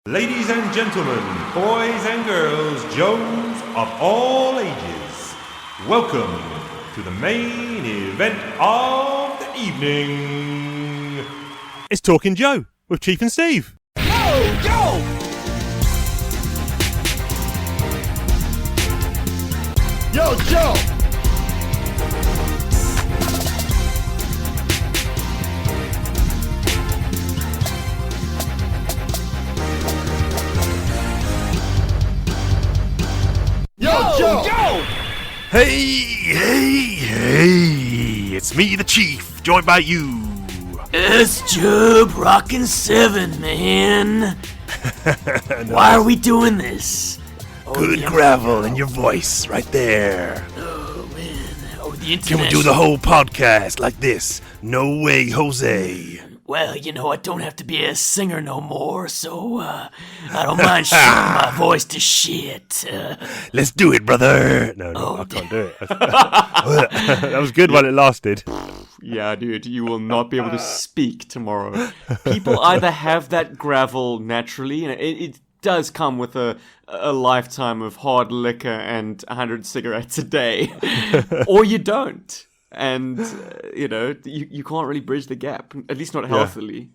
Ladies and gentlemen, boys and girls, Joes of all ages, welcome to the main event of the evening. It's Talking Joe with Chief and Steve. Yo, Joe! Yo, Joe! Yo, Joe! Hey, it's me, the Chief, joined by you. It's Job Rockin' 7, man. Why are we doing this? Good gravel in your voice right there. Oh, man. Oh, the Can we do the whole podcast like this? No way, Jose. Well, you know, I don't have to be a singer no more, so, I don't mind shooting my voice to shit. Let's do it, brother. No, I can't do it. That was good while it lasted. Yeah, dude, you will not be able to speak tomorrow. People either have that gravel naturally, and it does come with a lifetime of hard liquor and 100 cigarettes a day, or you don't. And, you know, you can't really bridge the gap, at least not healthily.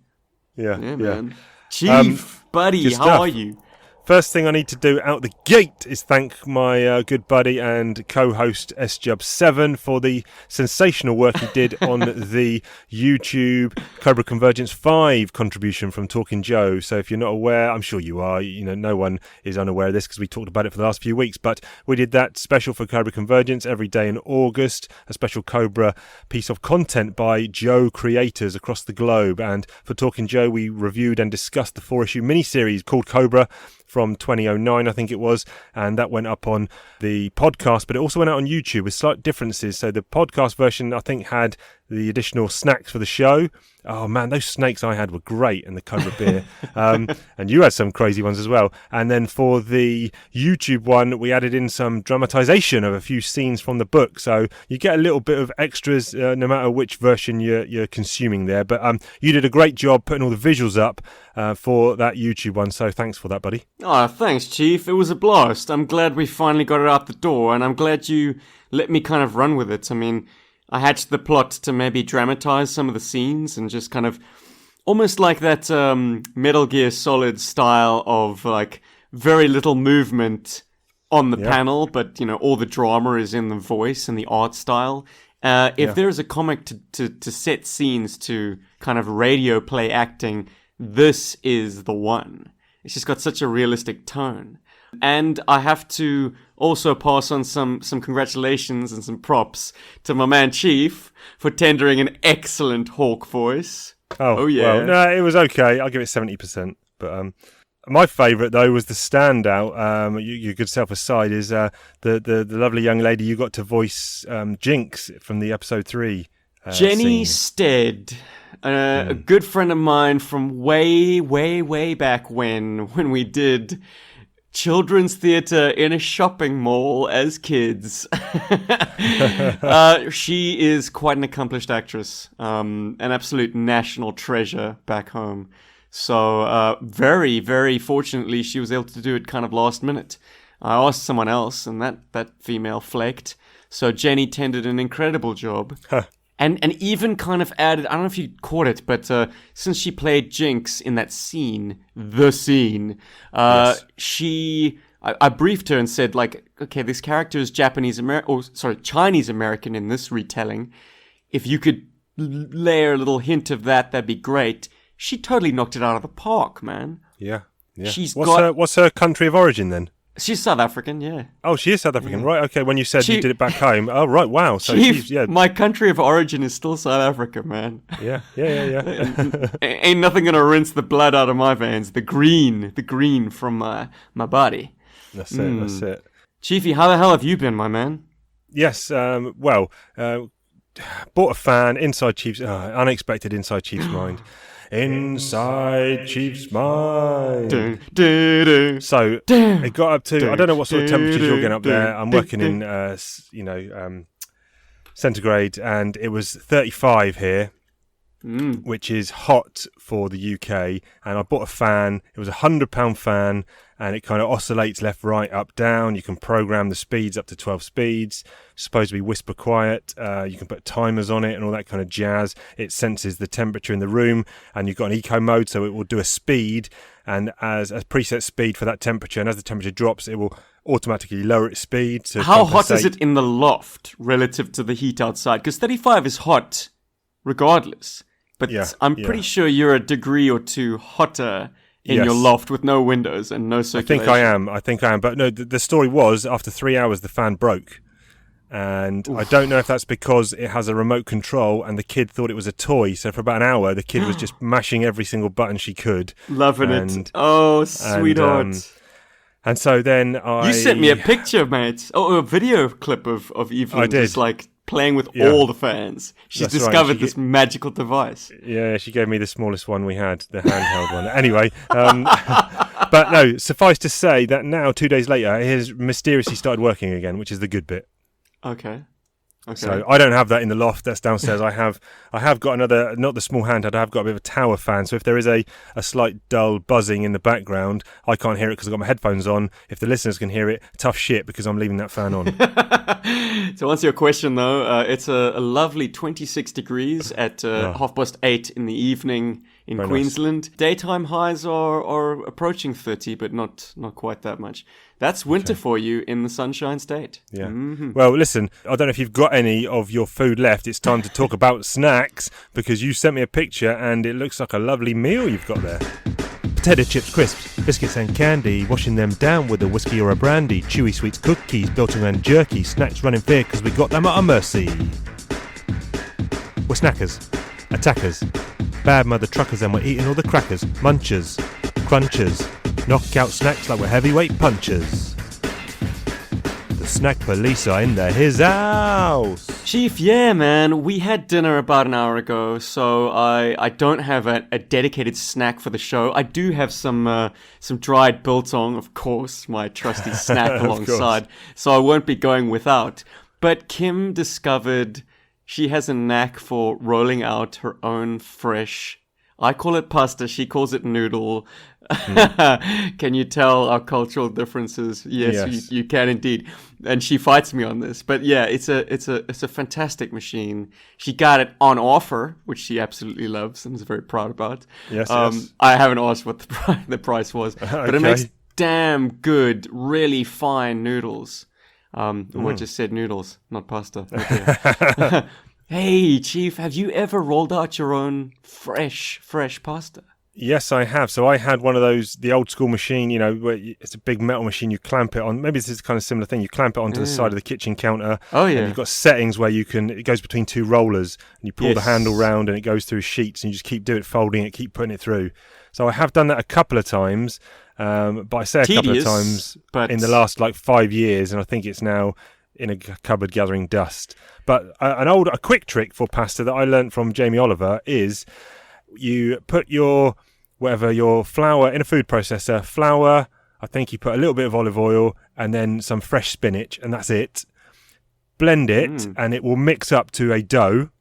Yeah. Man. Chief, buddy, how are you? First thing I need to do out the gate is thank my good buddy and co-host SJub7 for the sensational work he did on the YouTube Cobra Convergence 5 contribution from Talking Joe. So if you're not aware, I'm sure you are, you know, no one is unaware of this because we talked about it for the last few weeks, but we did that special for Cobra Convergence every day in August, a special Cobra piece of content by Joe creators across the globe. And for Talking Joe, we reviewed and discussed the 4-issue miniseries called Cobra from 2009, I think it was, and that went up on the podcast, but it also went out on YouTube with slight differences. So the podcast version, I think, had the additional snacks for the show. Oh man, those snakes I had were great, and the Cobra beer. And you had some crazy ones as well. And then for the YouTube one, we added in some dramatization of a few scenes from the book. So you get a little bit of extras no matter which version you're consuming there. But you did a great job putting all the visuals up for that YouTube one. So thanks for that, buddy. Oh, thanks, Chief. It was a blast. I'm glad we finally got it out the door, and I'm glad you let me kind of run with it. I mean, I hatched the plot to maybe dramatize some of the scenes and just kind of almost like that Metal Gear Solid style of like very little movement on the panel, but you know, all the drama is in the voice and the art style. If there is a comic to set scenes to kind of radio play acting, this is the one. It's just got such a realistic tone. And I have to also pass on some congratulations and some props to my man Chief for tendering an excellent Hawk voice. Oh yeah. Well, no, it was okay. I'll give it 70%. But my favourite though was the standout. Your good self aside is the lovely young lady you got to voice Jinx from the episode 3. Jenny scene. Stead. A good friend of mine from way back when we did children's theatre in a shopping mall as kids. She is quite an accomplished actress, an absolute national treasure back home. So very, very fortunately, she was able to do it kind of last minute. I asked someone else, and that female flaked. So Jenny tended an incredible job. And even kind of added, I don't know if you caught it, but since she played Jinx in that scene, yes. I briefed her and said, like, okay, this character is Chinese American in this retelling. If you could layer a little hint of that, that'd be great. She totally knocked it out of the park, man. Yeah. What's her country of origin then? She's South African, yeah. Oh, she is South African, right? Okay, when you said you did it back home. Oh, right, wow. So Chief, my country of origin is still South Africa, man. Yeah. Ain't nothing gonna rinse the blood out of my veins. The green from my body. That's it. Chiefy, how the hell have you been, my man? Yes, bought a fan, unexpected inside Chief's mind. Inside Chief's mind. So it got up to, I don't know what sort of temperatures you're getting up there. I'm working in, centigrade, and it was 35 here. which is hot for the UK. And I bought a fan. It was £100 fan, and it kind of oscillates left, right, up, down. You can program the speeds up to 12 speeds. It's supposed to be whisper quiet. You can put timers on it and all that kind of jazz. It senses the temperature in the room, and you've got an eco mode, so it will do a speed and as a preset speed for that temperature. And as the temperature drops, it will automatically lower its speed. So how hot is it in the loft relative to the heat outside? Because 35 is hot regardless. But I'm pretty sure you're a degree or two hotter in your loft with no windows and no circulation. I think I am. But no, the story was, after 3 hours, the fan broke. And I don't know if that's because it has a remote control and the kid thought it was a toy. So for about an hour, the kid was just mashing every single button she could. Loving it. Oh, sweetheart. And so then You sent me a picture, mate. Oh, a video clip of Evelyn just like playing with all the fans. She's discovered this magical device. Yeah, she gave me the smallest one we had, the handheld one. Anyway, but no, suffice to say that now, 2 days later, it has mysteriously started working again, which is the good bit. Okay. So I don't have that in the loft. That's downstairs. I have got another, not the small handheld. I have got a bit of a tower fan. So if there is a slight dull buzzing in the background, I can't hear it because I've got my headphones on. If the listeners can hear it, tough shit because I'm leaving that fan on. To answer your question, though, it's a lovely 26 degrees at 8:30 in the evening in Very Queensland. Nice. Daytime highs are approaching 30, but not quite that much. That's winter for you in the Sunshine State. Yeah. Well, listen, I don't know if you've got any of your food left. It's time to talk about snacks because you sent me a picture and it looks like a lovely meal you've got there. Potato chips, crisps, biscuits and candy, washing them down with a whiskey or a brandy, chewy sweets, cookies, built around jerky, snacks running fair because we got them at our mercy. We're snackers, attackers, bad mother truckers, and we're eating all the crackers, munchers, crunchers, knock out snacks like we're heavyweight punchers. The snack police are in his house. Chief, yeah, man. We had dinner about an hour ago, so I don't have a dedicated snack for the show. I do have some dried biltong, of course, my trusty snack alongside, so I won't be going without. But Kim discovered she has a knack for rolling out her own fresh, I call it pasta, she calls it noodle. Can you tell our cultural differences? Yes. You can indeed. And she fights me on this. But yeah, it's a fantastic machine. She got it on offer, which she absolutely loves and is very proud about. Yes. I haven't asked what the price was, but it makes damn good, really fine noodles. I just said noodles, not pasta. Okay. Hey, Chief, have you ever rolled out your own fresh pasta? Yes, I have. So I had one of those, the old school machine, where it's a big metal machine. You clamp it on. Maybe this is kind of similar thing. You clamp it onto the side of the kitchen counter. Oh, yeah. And you've got settings where it goes between two rollers and you pull the handle round and it goes through sheets and you just keep doing it, folding it, keep putting it through. So I have done that a couple of times. But I say a couple of times in the last 5 years, and I think it's now in a cupboard gathering dust. But a quick trick for pasta that I learnt from Jamie Oliver is you put your flour in a food processor. Flour, I think you put a little bit of olive oil and then some fresh spinach, and that's it. Blend it, and it will mix up to a dough,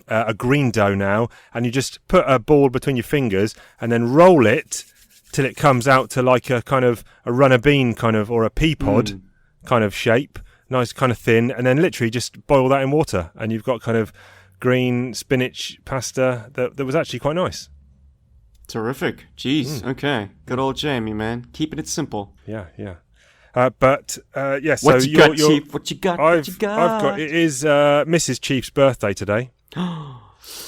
a green dough now, and you just put a ball between your fingers and then roll it till it comes out to like a kind of a runner bean kind of, or a pea pod kind of shape. Nice, kind of thin, and then literally just boil that in water, and you've got kind of green spinach pasta that was actually quite nice. Terrific. Jeez. Okay. Good old Jamie, man. Keeping it simple. Yeah. But yes. What you got, Chief? What you got? I've got. It is Mrs. Chief's birthday today.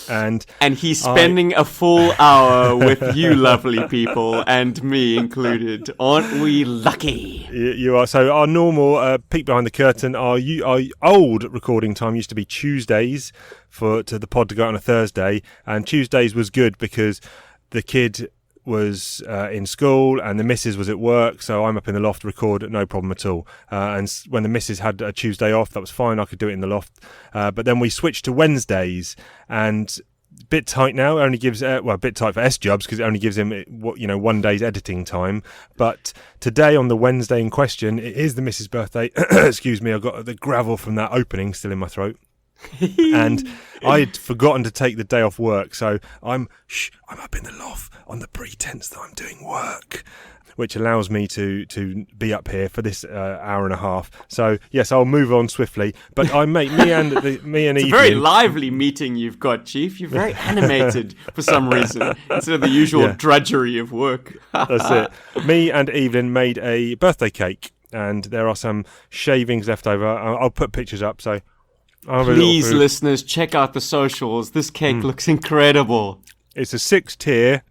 And he's spending a full hour with you lovely people and me included. Aren't we lucky? You are. So our normal peek behind the curtain, our old recording time used to be Tuesdays to the pod to go out on a Thursday, and Tuesdays was good because the kid was in school and the missus was at work, so I'm up in the loft record, no problem at all. And when the missus had a Tuesday off, that was fine, I could do it in the loft. But then we switched to Wednesdays, and a bit tight now, it only gives, a bit tight for S-Jubs because it only gives him 1 day's editing time. But today on the Wednesday in question, it is the missus' birthday. Excuse me, I've got the gravel from that opening still in my throat. And I'd forgotten to take the day off work, so I'm up in the loft on the pretense that I'm doing work, which allows me to be up here for this hour and a half. So yes, I'll move on swiftly. But me and It's Evelyn, a very lively meeting you've got, Chief. You're very animated for some reason, instead of the usual drudgery of work. That's it. Me and Evelyn made a birthday cake, and there are some shavings left over. I'll put pictures up. So please, listeners, check out the socials. This cake looks incredible. It's a 6-tier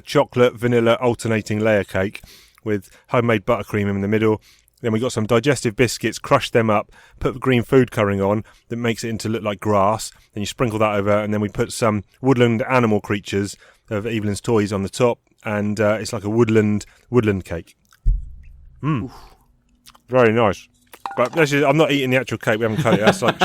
chocolate vanilla alternating layer cake with homemade buttercream in the middle. Then we got some digestive biscuits, crushed them up, put green food colouring on that makes it into look like grass. Then you sprinkle that over, and then we put some woodland animal creatures of Evelyn's toys on the top, and it's like a woodland cake. Very nice. But I'm not eating the actual cake. We haven't cut it. That's like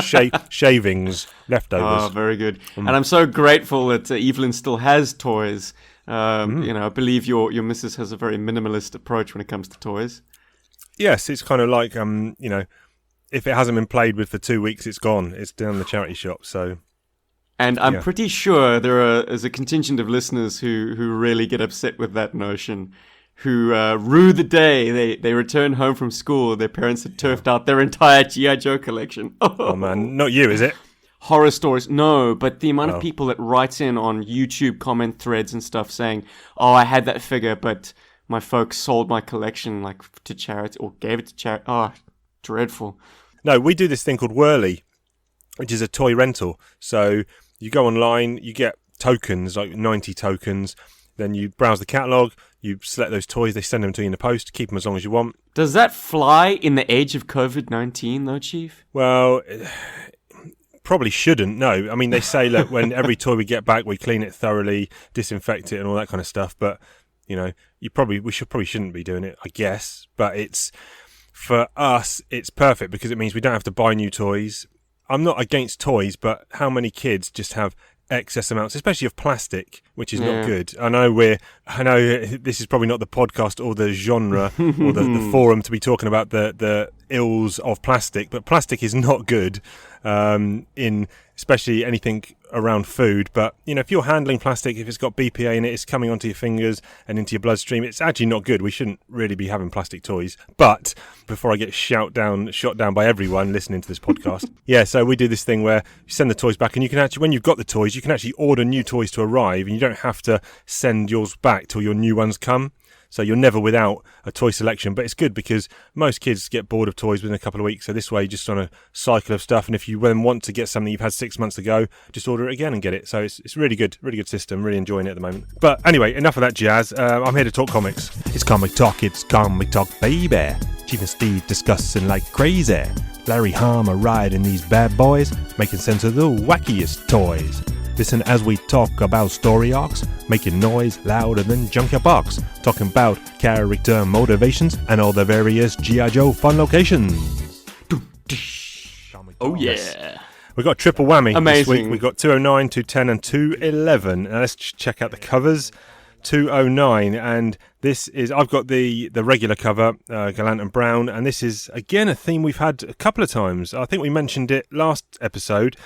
shavings, leftovers. Oh, very good. And I'm so grateful that Evelyn still has toys. I believe your missus has a very minimalist approach when it comes to toys. Yes, it's kind of like, if it hasn't been played with for 2 weeks, it's gone. It's down the charity shop, so... And I'm pretty sure there is a contingent of listeners who really get upset with that notion, who rue the day they return home from school, their parents had turfed out their entire G.I. Joe collection. Oh man, not you, is it? Horror stories, no, but the amount of people that write in on YouTube comment threads and stuff saying, oh, I had that figure, but my folks sold my collection to charity, or gave it to charity. Oh, dreadful. No, we do this thing called Whirly, which is a toy rental. So you go online, you get tokens, like 90 tokens, then you browse the catalogue, you select those toys, they send them to you in the post, keep them as long as you want. Does that fly in the age of COVID-19 though, Chief? Well, probably shouldn't, no. I mean, they say, look, when every toy we get back, we clean it thoroughly, disinfect it and all that kind of stuff, but, we probably shouldn't be doing it, I guess. But for us, it's perfect because it means we don't have to buy new toys. I'm not against toys, but how many kids just have excess amounts, especially of plastic, which is not good. I know this is probably not the podcast or the genre or the forum to be talking about the ills of plastic, but plastic is not good in especially anything around food. But if you're handling plastic, if it's got BPA in it, it's coming onto your fingers and into your bloodstream, it's actually not good. We shouldn't really be having plastic toys. But before I get shot down by everyone listening to this podcast, so we do this thing where you send the toys back, and you can actually, when you've got the toys, you can actually order new toys to arrive, and you don't have to send yours back till your new ones come. So you're never without a toy selection, but it's good because most kids get bored of toys within a couple of weeks. So this way, you're just on a cycle of stuff. And if you then want to get something you've had 6 months ago, just order it again and get it. So it's really good system. Really enjoying it at the moment. But anyway, enough of that jazz. I'm here to talk comics. It's comic talk, baby. Chief and Steve discussing like crazy. Larry Harmer riding these bad boys, making sense of the wackiest toys. Listen as we talk about story arcs, making noise louder than Junkyard Box, talking about character motivations and all the various G.I. Joe fun locations. Oh yeah. We got a triple whammy Amazing. This week. We got 209, 210 and 211. Now let's check out the covers. 209, and this is, I've got the regular cover, Gallant and Brown, and this is again a theme we've had a couple of times. I think we mentioned it last episode,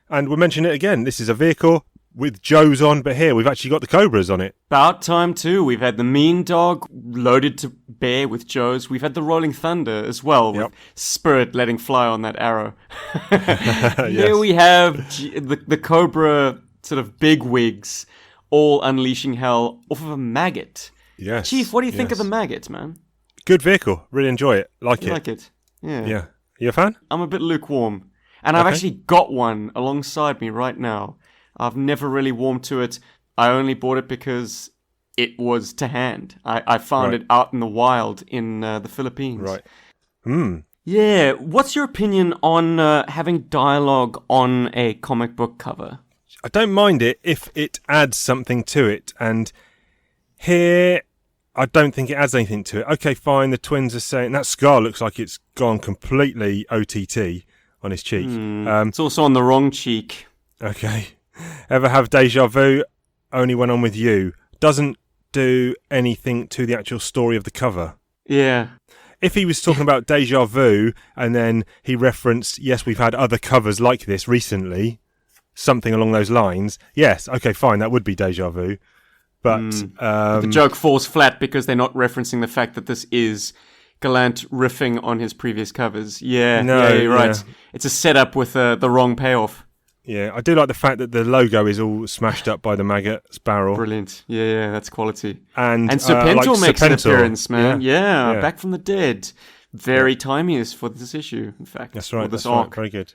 and we'll mention it again. This is a vehicle with Joes on, but here we've actually got the Cobras on it. About time too. We've had the Mean Dog loaded to bear with Joes. We've had the Rolling Thunder as well, with Spirit letting fly on that arrow. Here we have the Cobra sort of bigwigs, all unleashing hell off of a maggot. Yes. Chief, what do you think of the maggot, man? Good vehicle. Really enjoy it. Like it. Yeah. Yeah. You a fan? I'm a bit lukewarm. And I've actually got one alongside me right now. I've never really warmed to it. I only bought it because it was to hand. I found it out in the wild in the Philippines. Right. Yeah. What's your opinion on having dialogue on a comic book cover? I don't mind it if it adds something to it, and here I don't think it adds anything to it. Okay, fine, the twins are saying that scar looks like it's gone completely OTT on his cheek. It's also on the wrong cheek. Okay. Ever have deja vu? Only went on with you. Doesn't do anything to the actual story of the cover. Yeah. if he was talking about Deja Vu and then he referenced, yes, we've had other covers like this recently, something along those lines, yes, okay, fine, that would be Deja Vu. But the joke falls flat because they're not referencing the fact that this is Gallant riffing on his previous covers. Yeah, you're right. Yeah. It's a setup with the wrong payoff. Yeah, I do like the fact that the logo is all smashed up by the maggot's barrel. Brilliant. Yeah, that's quality. And Serpentor makes an Serpentor. appearance, man. Yeah. Back from the dead. Very timely for this issue, in fact. That's right. Or this That's right. arc. Very good.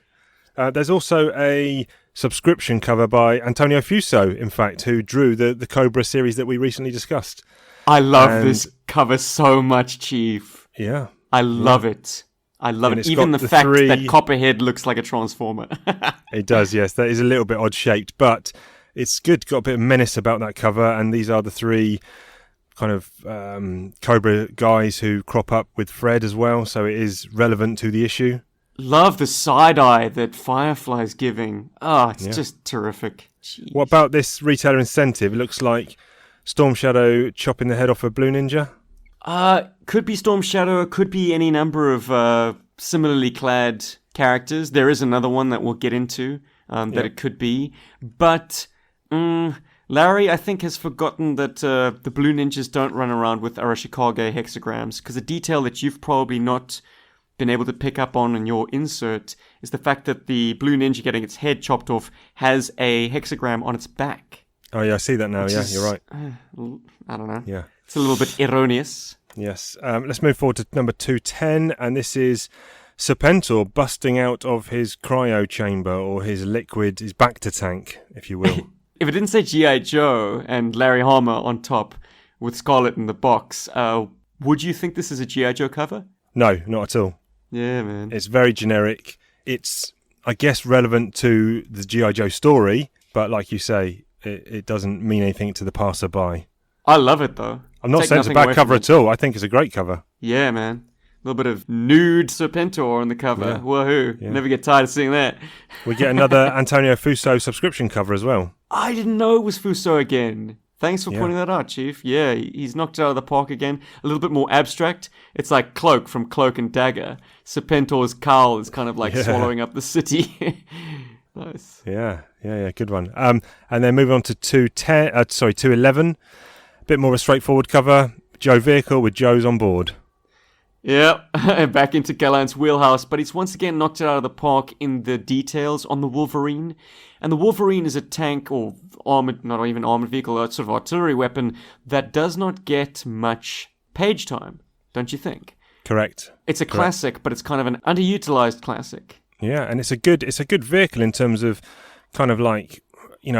There's also a subscription cover by Antonio Fuso, in fact, who drew the Cobra series that we recently discussed. I love this cover so much, Chief. Yeah. I love it. I love it. Even the fact that Copperhead looks like a transformer. It does, yes. That is a little bit odd shaped, but it's good. Got a bit of menace about that cover, and these are the 3 kind of Cobra guys who crop up with Fred as well, so it is relevant to the issue. Love the side eye that Firefly's giving. Oh, it's just terrific. Jeez. What about this retailer incentive? It looks like Storm Shadow chopping the head off a Blue Ninja. Could be Storm Shadow, it could be any number of similarly clad characters. There is another one that we'll get into that it could be. But Larry, I think, has forgotten that the Blue Ninjas don't run around with Arashikage hexagrams, because a detail that you've probably not been able to pick up on in your insert is the fact that the Blue Ninja getting its head chopped off has a hexagram on its back. Oh, yeah, I see that now. Yeah, you're right. I don't know. Yeah. It's a little bit erroneous. Yes. Let's move forward to number 210, and this is Serpentor busting out of his cryo chamber, or his Bacta tank, if you will. If it didn't say G.I. Joe and Larry Hama on top with Scarlet in the box, would you think this is a G.I. Joe cover? No, not at all. Yeah, man. It's very generic. It's, I guess, relevant to the G.I. Joe story, but like you say, it doesn't mean anything to the passerby. I love it, though. I'm not saying it's a bad cover at all. I think it's a great cover. Yeah, man. A little bit of nude Serpentor on the cover. Yeah. Woohoo. Yeah. Never get tired of seeing that. We get another Antonio Fuso subscription cover as well. I didn't know it was Fuso again. Thanks for pointing that out, Chief. Yeah, he's knocked it out of the park again. A little bit more abstract. It's like Cloak from Cloak and Dagger. Serpentor's cowl is kind of like swallowing up the city. Nice. Yeah. Good one. And then moving on to 211. A bit more of a straightforward cover. Joe vehicle with Joe's on board. Yeah, back into Gallant's wheelhouse, but he's once again knocked it out of the park in the details on the Wolverine. And the Wolverine is a tank or armored, not even armored vehicle, a sort of artillery weapon that does not get much page time, don't you think? Correct. It's a classic, but it's kind of an underutilized classic. Yeah, and it's a good vehicle in terms of kind of like,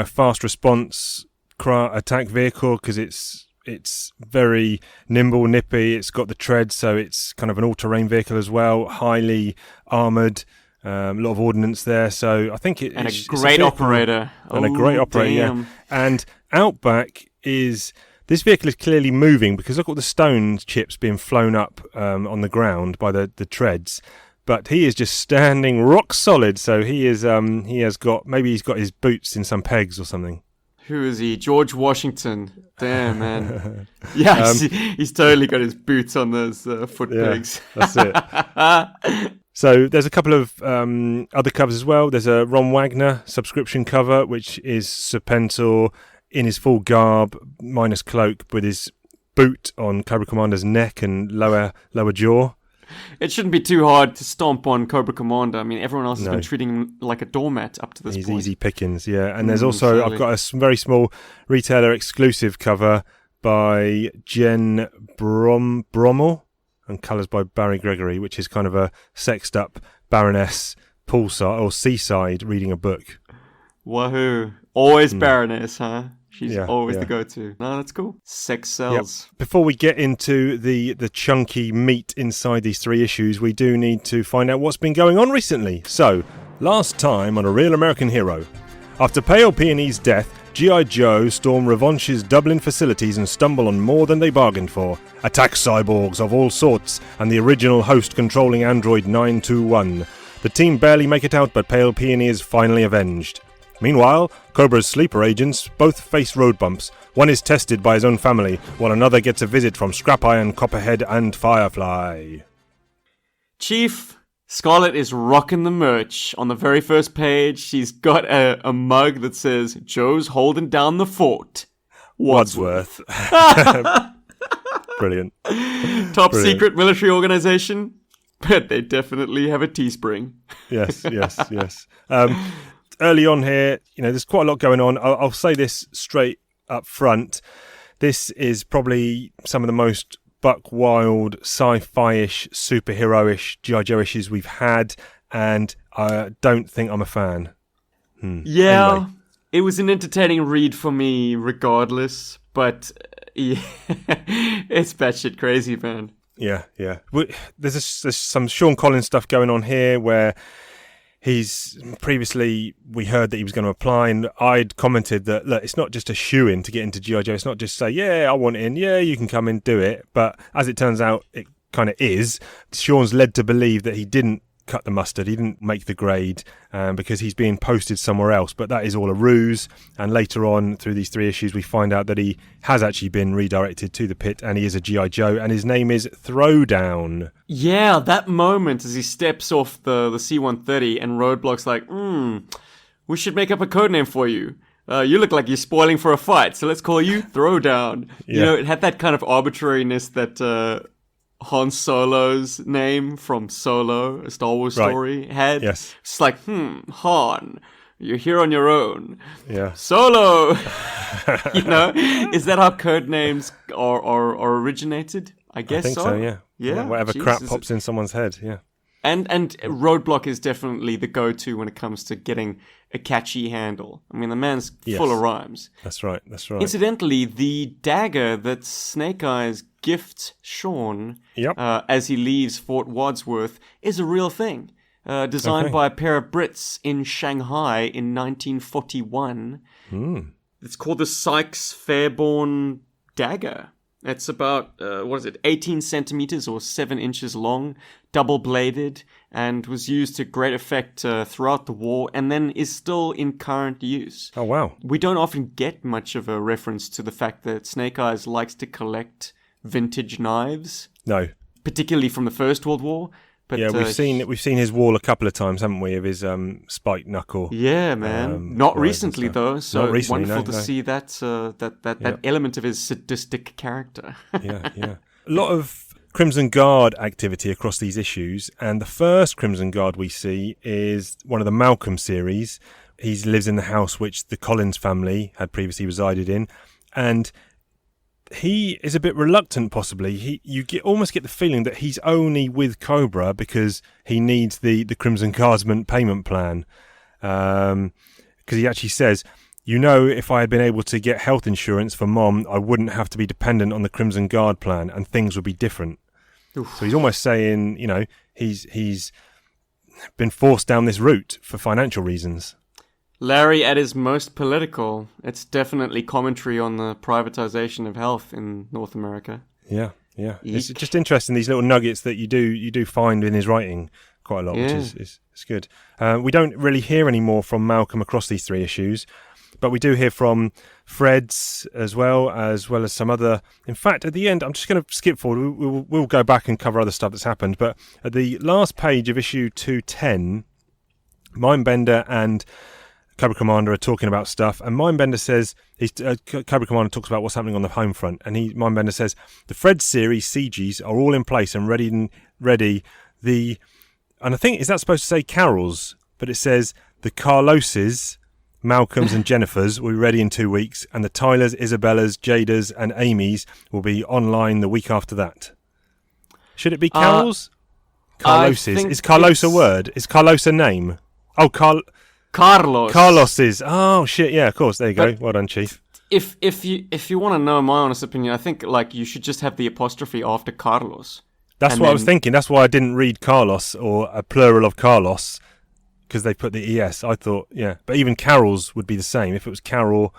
fast response attack vehicle, because it's very nimble, nippy. It's got the tread, so it's kind of an all-terrain vehicle as well. Highly armoured, a lot of ordnance there. So I think it's a great operator. And a great operator, damn. yeah. And Outback this vehicle is clearly moving, because look at all the stone chips being flown up on the ground by the treads. But he is just standing rock solid. So he's got his boots in some pegs or something. Who is he? George Washington. Damn, man. Yeah, he's totally got his boots on those foot pegs. That's it. So there's a couple of other covers as well. There's a Ron Wagner subscription cover, which is Serpentor in his full garb, minus cloak, with his boot on Cobra Commander's neck and lower jaw. It shouldn't be too hard to stomp on Cobra Commander. I mean, everyone else has been treating him like a doormat up to this point. He's easy pickings, yeah. And there's also, I've got a very small retailer exclusive cover by Jen Brommel and colours by Barry Gregory, which is kind of a sexed up Baroness poolside or seaside reading a book. Wahoo. Always Baroness, huh? She's always the go-to. No, that's cool. Sex sells. Yep. Before we get into the chunky meat inside these 3 issues, we do need to find out what's been going on recently. So, last time on A Real American Hero. After Pale Peony's death, G.I. Joe storm Revanche's Dublin facilities and stumble on more than they bargained for. Attack cyborgs of all sorts and the original host controlling android 921. The team barely make it out, but Pale Peony is finally avenged. Meanwhile, Cobra's sleeper agents both face road bumps. One is tested by his own family, while another gets a visit from Scrap Iron, Copperhead and Firefly. Chief, Scarlett is rocking the merch. On the very first page, she's got a mug that says, Joe's holding down the fort. Wadsworth. Brilliant. Top Brilliant. secret military organization, but they definitely have a Teespring. Yes. Early on here, there's quite a lot going on. I'll say this straight up front. This is probably some of the most buck wild, sci-fi-ish, superhero-ish G.I. Joe issues we've had, and I don't think I'm a fan. Yeah, Anyway. It was an entertaining read for me regardless, but yeah, it's batshit crazy, man. Yeah. There's some Sean Collins stuff going on here where he's previously, we heard that he was going to apply, and I'd commented that, look, it's not just a shoe-in to get into G.I. Joe. It's not just say, yeah, I want in, yeah, you can come in, do it. But as it turns out, it kind of is. Sean's led to believe that he didn't cut the mustard, he didn't make the grade because he's being posted somewhere else, but that is all a ruse. And later on through these 3 issues we find out that he has actually been redirected to the pit, and he is a G.I. Joe, and his name is Throwdown. Yeah, that moment as he steps off the C-130 and Roadblock's like, we should make up a code name for you. You look like you're spoiling for a fight, so let's call you Throwdown. Yeah. It had that kind of arbitrariness that Han Solo's name from Solo, a Star Wars story, had. Yes. It's like, Han, you're here on your own. Yeah. Solo! Is that how code names are originated? I guess I think so, yeah. Yeah. Whatever Jesus. crap pops in someone's head, yeah. And Roadblock is definitely the go-to when it comes to getting a catchy handle. I mean, the man's full of rhymes. That's right. Incidentally, the dagger that Snake Eyes gifts Sean Yep. as he leaves Fort Wadsworth is a real thing. Designed by a pair of Brits in Shanghai in 1941. It's called the Sykes-Fairbairn dagger. It's about, 18 centimeters or 7 inches long, double-bladed, and was used to great effect throughout the war, and then is still in current use. Oh, wow. We don't often get much of a reference to the fact that Snake Eyes likes to collect vintage knives, No. particularly from the First World War. But, Yeah, we've seen his wall a couple of times, haven't we, of his spiked knuckle. Yeah, man. Not knives recently, and stuff. though. So Not recently, wonderful no. to see that that element of his sadistic character. Yeah. A lot of Crimson Guard activity across these issues, and the first Crimson Guard we see is one of the Malcolm series. He lives in the house which the Collins family had previously resided in, and he is a bit reluctant, possibly. You almost get the feeling that he's only with Cobra because he needs the Crimson Guardsman payment plan. Because he actually says, if I had been able to get health insurance for Mom, I wouldn't have to be dependent on the Crimson Guard plan, and things would be different. Oof. So he's almost saying, he's been forced down this route for financial reasons. Larry at his most political. It's definitely commentary on the privatization of health in North America. Yeah. It's just interesting, these little nuggets that you do find in his writing quite a lot, which is good. We don't really hear any more from Malcolm across these 3 issues, but we do hear from Fred's as well as some other. In fact, at the end, I'm just going to skip forward. We'll go back and cover other stuff that's happened. But at the last page of issue 210, Mindbender and Cobra Commander are talking about stuff, and Mindbender says Cobra Commander talks about what's happening on the home front, and Mindbender says the Fred series CGs are all in place and ready. And I think, is that supposed to say Carol's? But it says the Carloses, Malcolms and Jennifers will be ready in 2 weeks, and the Tylers, Isabellas, Jadas and Amy's will be online the week after that. Should it be Carol's? Carloses. Is Carlos a word? Is Carlos a name? Oh, Carlos. Carlos's. Oh shit! Yeah, of course. There you go. Well done, Chief. If you want to know my honest opinion, I think you should just have the apostrophe after Carlos. That's what I was thinking. That's why I didn't read Carlos or a plural of Carlos, because they put the ES. I thought, but even Carol's would be the same. If it was Carol,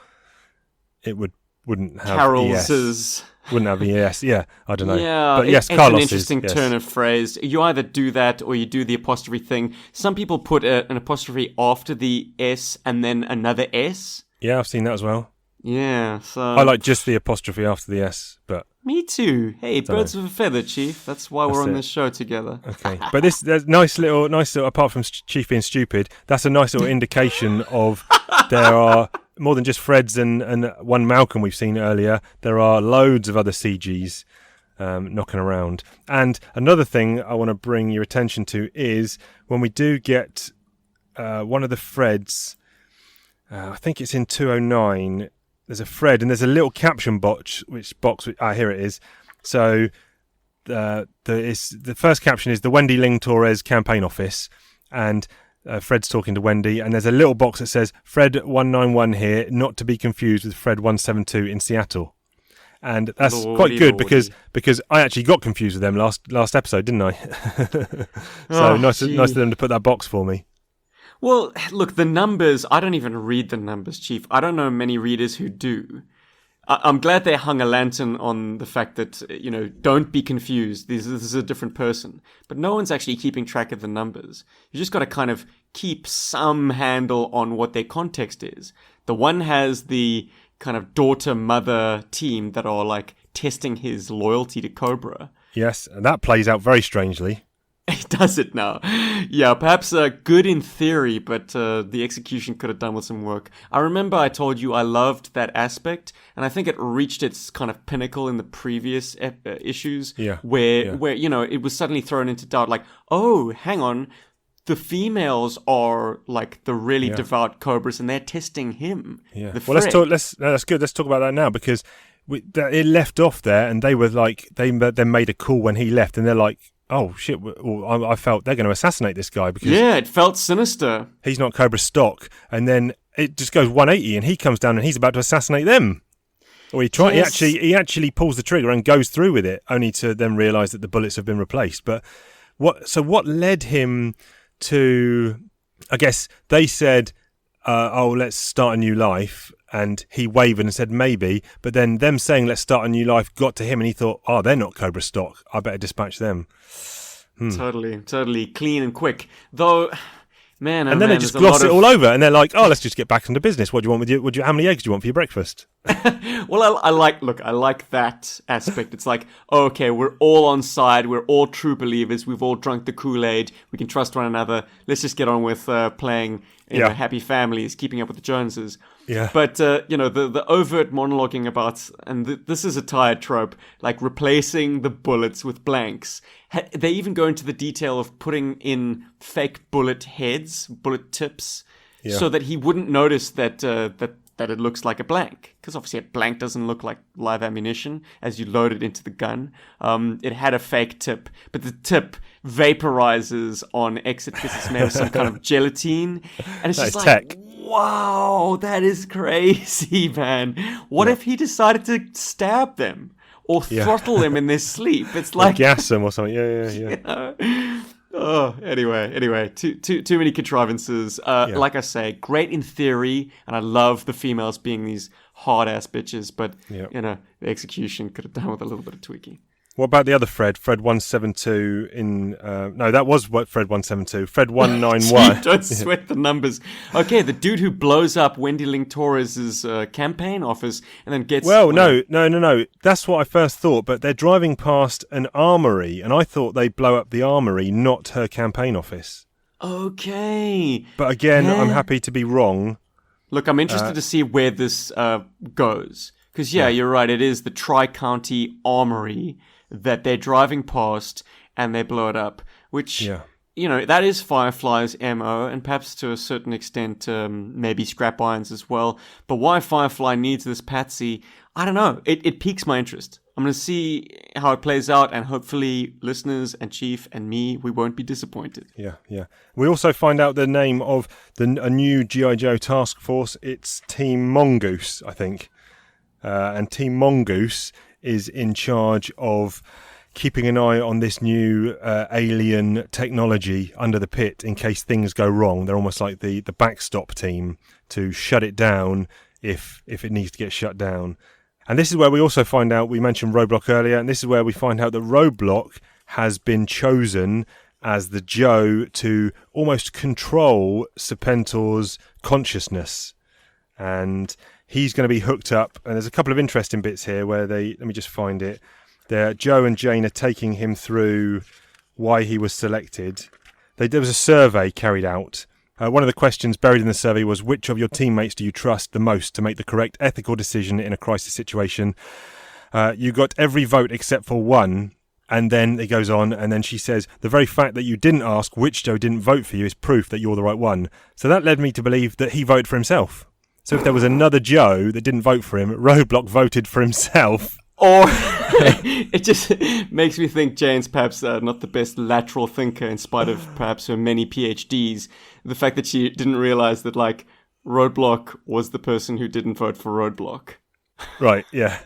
it wouldn't have Carol's ES. Wouldn't have ES. Yeah, I don't know. Yeah, but yes, it's Carlos an interesting turn of phrase. You either do that or you do the apostrophe thing. Some people put an apostrophe after the S and then another S. Yeah, I've seen that as well. Yeah, so... I like just the apostrophe after the S, but... Me too. Hey, birds of a feather, Chief. That's why we're on this show together. Okay, but there's nice little, apart from Chief being stupid, that's a nice little indication of there are more than just Freds and one Malcolm we've seen earlier. There are loads of other CGs knocking around. And another thing I want to bring your attention to is when we do get one of the Freds, I think it's in 209. There's a Fred and there's a little caption box. Here it is. So the first caption is the Wendy Ling Torres campaign office, and Fred's talking to Wendy, and there's a little box that says Fred 191 here, not to be confused with Fred 172 in Seattle. And that's quite good because I actually got confused with them last episode, didn't I? So nice of them to put that box for me. Well, look, the numbers, I don't even read the numbers, Chief. I don't know many readers who do. I'm glad they hung a lantern on the fact that, don't be confused. This is a different person. But no one's actually keeping track of the numbers. You just got to kind of keep some handle on what their context is. The one has the kind of daughter-mother team that are like testing his loyalty to Cobra. Yes, and that plays out very strangely. It does it now. Yeah, perhaps good in theory, but the execution could have done with some work. I remember I told you I loved that aspect, and I think it reached its kind of pinnacle in the previous issues, where it was suddenly thrown into doubt, like, oh, hang on, the females are like the really devout Cobras, and they're testing him. Yeah. Well, that's good. Let's talk about that now, because it left off there, and they were like, they made a call when he left, and they're like, oh shit! Well, I felt they're going to assassinate this guy because it felt sinister. He's not Cobra stock, and then it just goes 180, and he comes down and he's about to assassinate them. Or he actually pulls the trigger and goes through with it, only to then realise that the bullets have been replaced. But what led him to? I guess they said, let's start a new life. And he wavered and said maybe, but then them saying let's start a new life got to him, and he thought, oh, they're not Cobra stock, I better dispatch them. Totally clean and quick. Though, man, and then they just gloss it all over, and they're like, oh, let's just get back into business. What do you want with you? How many eggs do you want for your breakfast? Well, I like that aspect. It's like, okay, we're all on side, we're all true believers, we've all drunk the Kool-Aid, we can trust one another. Let's just get on with playing happy families, keeping up with the Joneses. Yeah. But, the overt monologuing about, and this is a tired trope, like replacing the bullets with blanks. They even go into the detail of putting in fake bullet heads, bullet tips, so that he wouldn't notice that it looks like a blank. Because obviously a blank doesn't look like live ammunition as you load it into the gun. It had a fake tip, but the tip vaporizes on exit because it's made of some kind of gelatine. And it's just like, tech. Wow, that is crazy, man. What if he decided to stab them or throttle them in their sleep? It's like... Or gas them or something, yeah. Oh, anyway, too many contrivances. Like I say, great in theory, and I love the females being these hard-ass bitches, but, the execution could have done with a little bit of tweaking. What about the other Fred 172 in... no, that was Fred 172. Fred 191. Don't sweat the numbers. Okay, the dude who blows up Wendy Ling Torres' campaign office and then gets... Well, no. That's what I first thought, but they're driving past an armory, and I thought they'd blow up the armory, not her campaign office. Okay. But again, I'm happy to be wrong. Look, I'm interested to see where this goes. Because, you're right, it is the Tri-County Armory that they're driving past and they blow it up, which, that is Firefly's MO, and perhaps to a certain extent, maybe Scrap Irons as well. But why Firefly needs this patsy, I don't know. It piques my interest. I'm going to see how it plays out, and hopefully listeners and Chief and me, we won't be disappointed. Yeah. We also find out the name of a new G.I. Joe task force. It's Team Mongoose, I think. And Team Mongoose is in charge of keeping an eye on this new alien technology under the pit in case things go wrong. They're almost like the backstop team to shut it down if it needs to get shut down. And this is where we also find out, we mentioned Roadblock earlier, and this is where we find out that Roadblock has been chosen as the Joe to almost control Serpentor's consciousness. And he's going to be hooked up. And there's a couple of interesting bits here where let me just find it. Joe and Jane are taking him through why he was selected. There was a survey carried out. One of the questions buried in the survey was, which of your teammates do you trust the most to make the correct ethical decision in a crisis situation? You got every vote except for one. And then it goes on, and then she says, the very fact that you didn't ask which Joe didn't vote for you is proof that you're the right one. So that led me to believe that he voted for himself. So if there was another Joe that didn't vote for him, Roadblock voted for himself. Or it just makes me think Jane's perhaps not the best lateral thinker in spite of perhaps her many PhDs. The fact that she didn't realize that, like, Roadblock was the person who didn't vote for Roadblock. Right, yeah.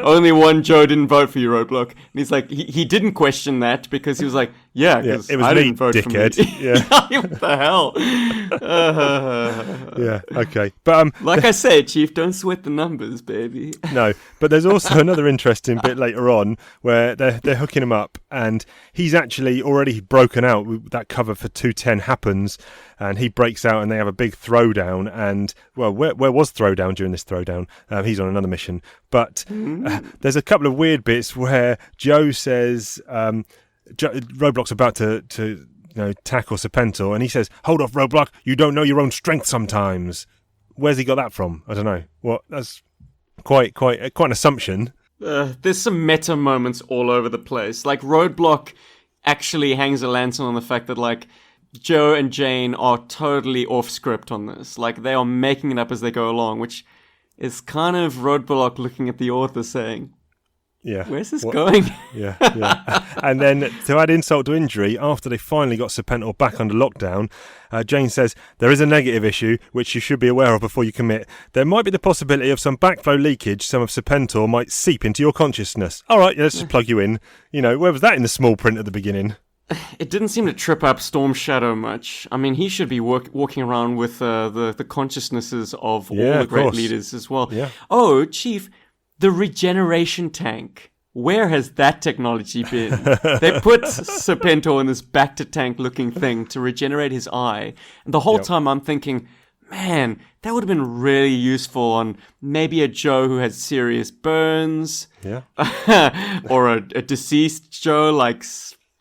Only one Joe didn't vote for you, Roadblock. And he's like, he didn't question that because he was like, because it was I me, didn't vote dickhead. for me. Yeah. What the hell? Yeah, okay. But like I say, Chief, don't sweat the numbers, baby. No, but there's also another interesting bit later on where they're hooking him up, and he's actually already broken out. That cover for 210 happens, and he breaks out, and they have a big throwdown. And well, where was Throwdown during this throwdown? He's on another mission, but there's a couple of weird bits where Joe says Roadblock's about to tackle Serpentor, and he says, "Hold off, Roadblock! You don't know your own strength sometimes." Where's he got that from? I don't know. What? That's quite an assumption. There's some meta moments all over the place. Like, Roadblock actually hangs a lantern on the fact that, like, Joe and Jane are totally off script on this. Like, they are making it up as they go along, which is kind of Roadblock looking at the author saying, yeah, where's this going? Yeah. And then, to add insult to injury, after they finally got Serpentor back under lockdown, Jane says, there is a negative issue, which you should be aware of before you commit. There might be the possibility of some backflow leakage. Some of Serpentor might seep into your consciousness. All right, let's just plug you in. Where was that in the small print at the beginning? It didn't seem to trip up Storm Shadow much. I mean, he should be walking around with the consciousnesses of all the great leaders as well. Yeah. Oh, Chief, the regeneration tank. Where has that technology been? They put Serpentor in this Bacta tank-looking thing to regenerate his eye. And the whole time I'm thinking, man, that would have been really useful on maybe a Joe who has serious burns. Yeah. Or a deceased Joe, like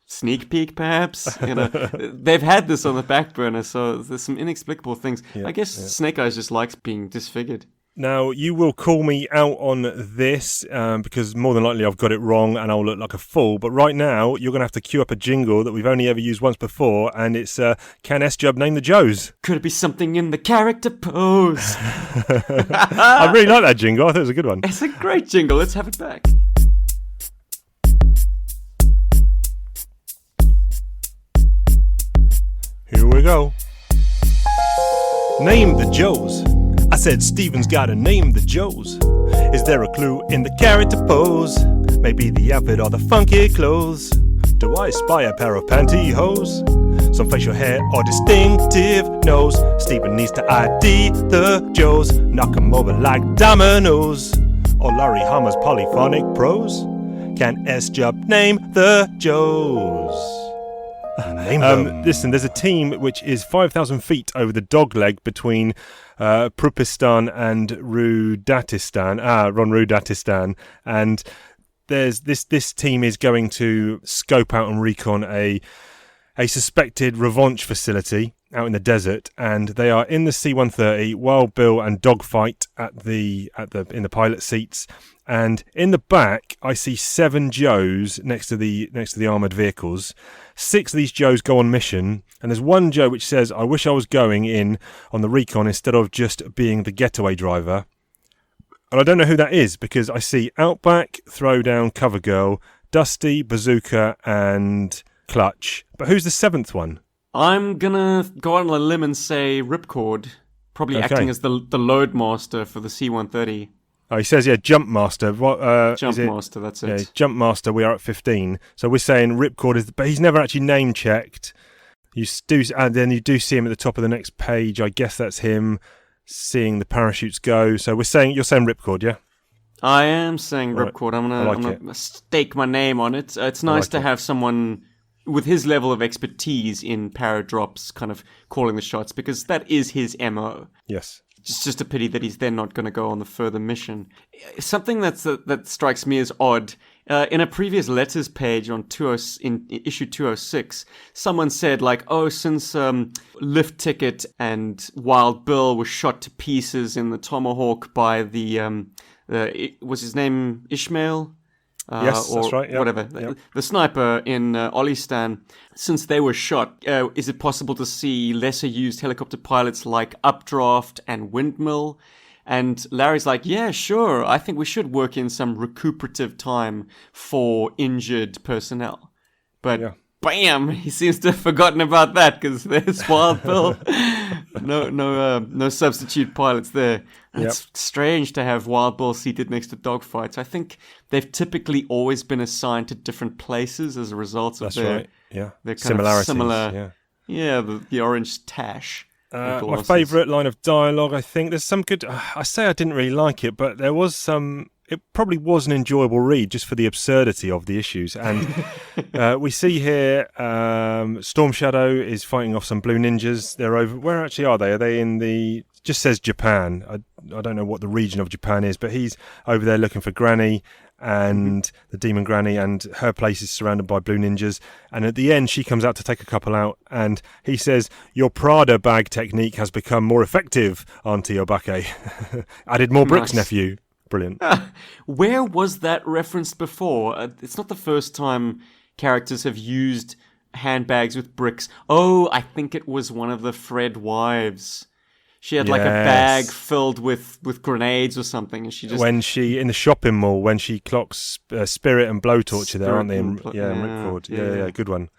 Sneak Peek, perhaps. They've had this on the back burner, so there's some inexplicable things. I guess Snake Eyes just likes being disfigured. Now, you will call me out on this because more than likely I've got it wrong and I'll look like a fool. But right now, you're going to have to queue up a jingle that we've only ever used once before, and it's Can S-Jub Name the Joes? Could it be something in the character pose? I really like that jingle. I thought it was a good one. It's a great jingle. Let's have it back. Here we go. Name the Joes. I said Steven's gotta name the Joes. Is there a clue in the character pose? Maybe the outfit or the funky clothes? Do I spy a pair of pantyhose? Some facial hair or distinctive nose? Steven needs to ID the Joes. Knock 'em over like dominoes. Or Larry Hammer's polyphonic prose? Can S-Jub name the Joes? Listen, there's a team which is 5,000 feet over the dogleg between Prupistan and Rudatistan, Ron Rudatistan, and there's this team is going to scope out and recon a suspected revanche facility out in the desert, and they are in the C-130. Wild Bill and Dogfight in the pilot seats, and in the back I see 7 Joes next to the armoured vehicles. 6 of these Joes go on mission, and there's one Joe which says, I wish I was going in on the recon instead of just being the getaway driver. And I don't know who that is, because I see Outback, Throwdown, Cover Girl, Dusty, Bazooka, and Clutch. But who's the 7th one? I'm gonna go out on a limb and say Ripcord, probably acting as the load master for the C-130. Oh, he says, Jump Master. Jump Master, that's it. Yeah, Jump Master, we are at 15. So we're saying Ripcord is... But he's never actually name-checked. And then you do see him at the top of the next page. I guess that's him seeing the parachutes go. So you're saying Ripcord, yeah? I am saying Ripcord. Right. I'm gonna stake my name on it. It's nice to have someone with his level of expertise in paradrops kind of calling the shots, because that is his MO. Yes. It's just a pity that he's then not going to go on the further mission. Something that strikes me as odd. In a previous letters page on in issue 206, someone said like, "Oh, since Lift Ticket and Wild Bill was shot to pieces in the Tomahawk by was his name Ishmael?" Yes, or that's right. Yep. Whatever. Yep. The sniper in Olistan. Since they were shot, is it possible to see lesser used helicopter pilots like Updraft and Windmill? And Larry's like, yeah, sure. I think we should work in some recuperative time for injured personnel. But bam, he seems to have forgotten about that because there's Wild Bill. No substitute pilots there. And It's strange to have Wild Bill seated next to dogfights. I think they've typically always been assigned to different places as a result of their kind similarities. Of similar, the orange tash. My favourite line of dialogue, I think. There's some good... I say I didn't really like it, but there was some... It probably was an enjoyable read just for the absurdity of the issues. And we see here Storm Shadow is fighting off some blue ninjas. They're over... Where actually are they? Are they in the... Just says Japan. I don't know what the region of Japan is, but he's over there looking for Granny and the demon Granny, and her place is surrounded by blue ninjas. And at the end, she comes out to take a couple out, and he says, "Your Prada bag technique has become more effective, Auntie Obake." Added more bricks, nephew. Brilliant. Where was that referenced before? It's not the first time characters have used handbags with bricks. Oh, I think it was one of the Fred wives. She had like a bag filled with grenades or something, and she just... When she, in the shopping mall, when she clocks Spirit and Blowtorch there, aren't they? In Rickford. Yeah, good one.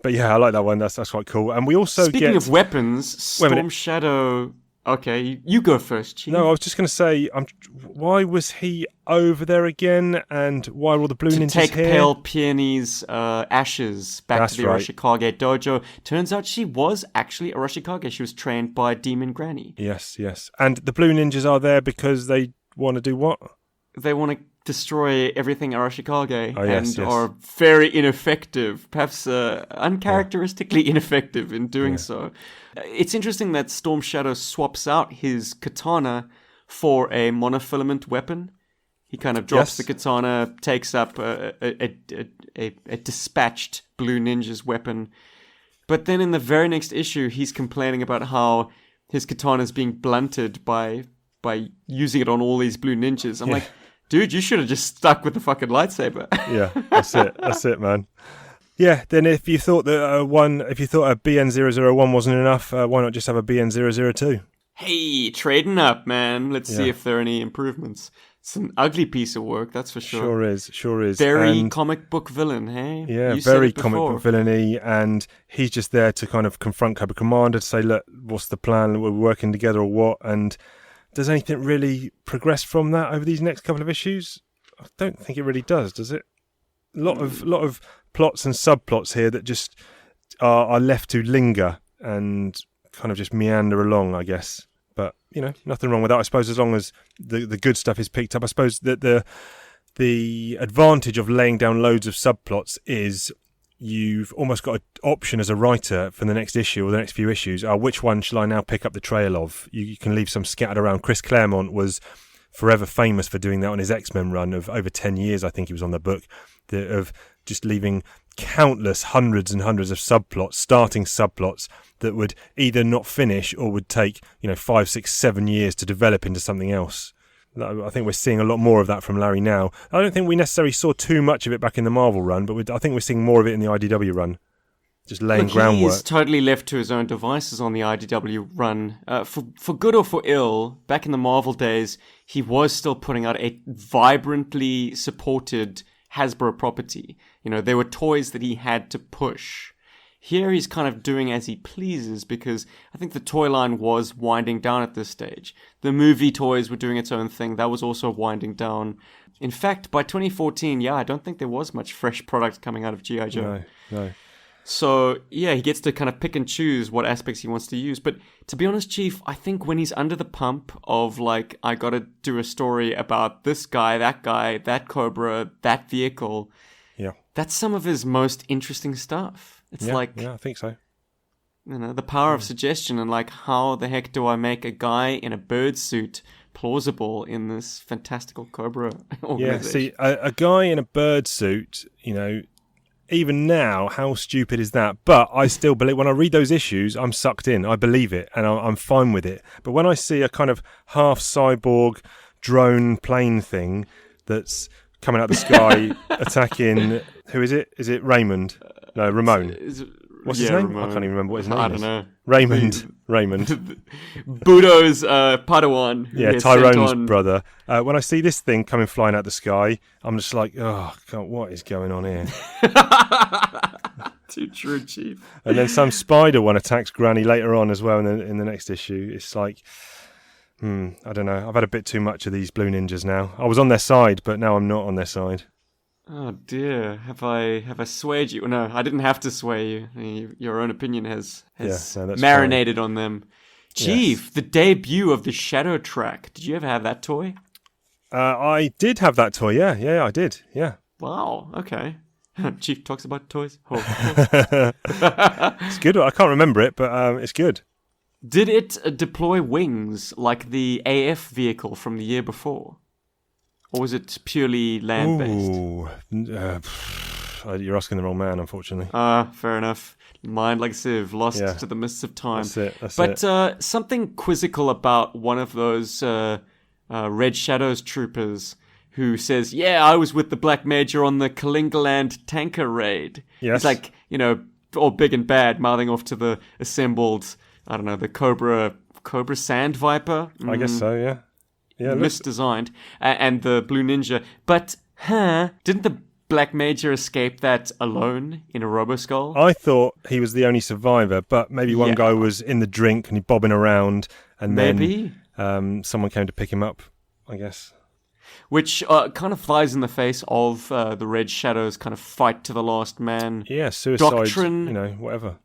But yeah, I like that one. That's quite cool. And we also Speaking of weapons, Storm Shadow... Okay, you go first, Chief. No, I was just going to say, why was he over there again, and why were all the blue ninjas here? To take Pale Peony's ashes back to the Arashikage dojo. Turns out she was actually Arashikage. She was trained by Demon Granny. Yes. And the blue ninjas are there because they want to do what? They want to destroy everything Arashikage yes. are very ineffective, perhaps uncharacteristically ineffective in doing so. It's interesting that Storm Shadow swaps out his katana for a monofilament weapon. He kind of drops the katana, takes up a dispatched blue ninja's weapon. But then in the very next issue, he's complaining about how his katana is being blunted by using it on all these blue ninjas. I'm like, dude, you should have just stuck with the fucking lightsaber. Yeah, that's it, man. Yeah, then if you thought that a BN001 wasn't enough, why not just have a BN002? Hey, trading up, man. Let's see if there are any improvements. It's an ugly piece of work, that's for sure. Sure is. Very comic book villain, hey? Yeah, very comic book villainy, and he's just there to kind of confront Cobra Commander to say, look, what's the plan? We're working together or what? And does anything really progress from that over these next couple of issues? I don't think it really does it? A lot of plots and subplots here that just are left to linger and kind of just meander along, I guess. But, nothing wrong with that, I suppose, as long as the good stuff is picked up. I suppose that the advantage of laying down loads of subplots is you've almost got an option as a writer for the next issue or the next few issues. Which one shall I now pick up the trail of? You can leave some scattered around. Chris Claremont was forever famous for doing that on his X-Men run of over 10 years, I think he was on the book, of just leaving countless hundreds and hundreds of starting subplots that would either not finish or would take 5, 6, 7 years to develop into something else. I think we're seeing a lot more of that from Larry now. I don't think we necessarily saw too much of it back in the Marvel run, but I think we're seeing more of it in the IDW run. Just laying groundwork. He's totally left to his own devices on the IDW run. For good or for ill, back in the Marvel days, he was still putting out a vibrantly supported Hasbro property. There were toys that he had to push. Here he's kind of doing as he pleases because I think the toy line was winding down at this stage. The movie toys were doing its own thing. That was also winding down. In fact, by 2014, I don't think there was much fresh product coming out of G.I. Joe. No. So, he gets to kind of pick and choose what aspects he wants to use. But to be honest, Chief, I think when he's under the pump of, I got to do a story about this guy, that Cobra, that vehicle, that's some of his most interesting stuff. It's yeah, I think so. the power of suggestion and like how the heck do I make a guy in a bird suit plausible in this fantastical Cobra organization? Yeah, see, a guy in a bird suit, even now, how stupid is that? But I still believe, when I read those issues, I'm sucked in. I believe it, and I'm fine with it. But when I see a kind of half cyborg drone plane thing that's coming out of the sky attacking, who is it? Is it Raymond? No, Ramon. What's his name? Ramon. I can't even remember what his name is. I don't know. Raymond. Budo's Padawan. Yeah, Tyrone's brother. When I see this thing coming flying out the sky, I'm just like, oh, God, what is going on here? Too true, Chief. And then some spider one attacks Granny later on as well in the next issue. It's like, I don't know. I've had a bit too much of these Blue Ninjas now. I was on their side, but now I'm not on their side. Oh dear, have I swayed you? No, I didn't have to sway you. Your own opinion has marinated on them. Chief, the debut of the Shadow Track. Did you ever have that toy? I did have that toy. Yeah, I did. Yeah. Wow. Okay. Chief talks about toys. Oh. It's good. I can't remember it, but it's good. Did it deploy wings like the AF vehicle from the year before? Or was it purely land-based? Ooh, you're asking the wrong man, unfortunately. Fair enough. Mind like a sieve, lost to the mists of time. That's it. Something quizzical about one of those Red Shadows troopers who says, yeah, I was with the Black Major on the Kalingaland tanker raid. Yes. He's like, all big and bad, mouthing off to the assembled, I don't know, the Cobra Sand Viper. I guess so, yeah. Yeah, misdesigned, and the Blue Ninja. But, didn't the Black Major escape that alone in a Roboskull? I thought he was the only survivor, but maybe one guy was in the drink and he bobbing around, and then someone came to pick him up, I guess. Which kind of flies in the face of the Red Shadows kind of fight to the last man. Yeah, suicide, doctrine, whatever.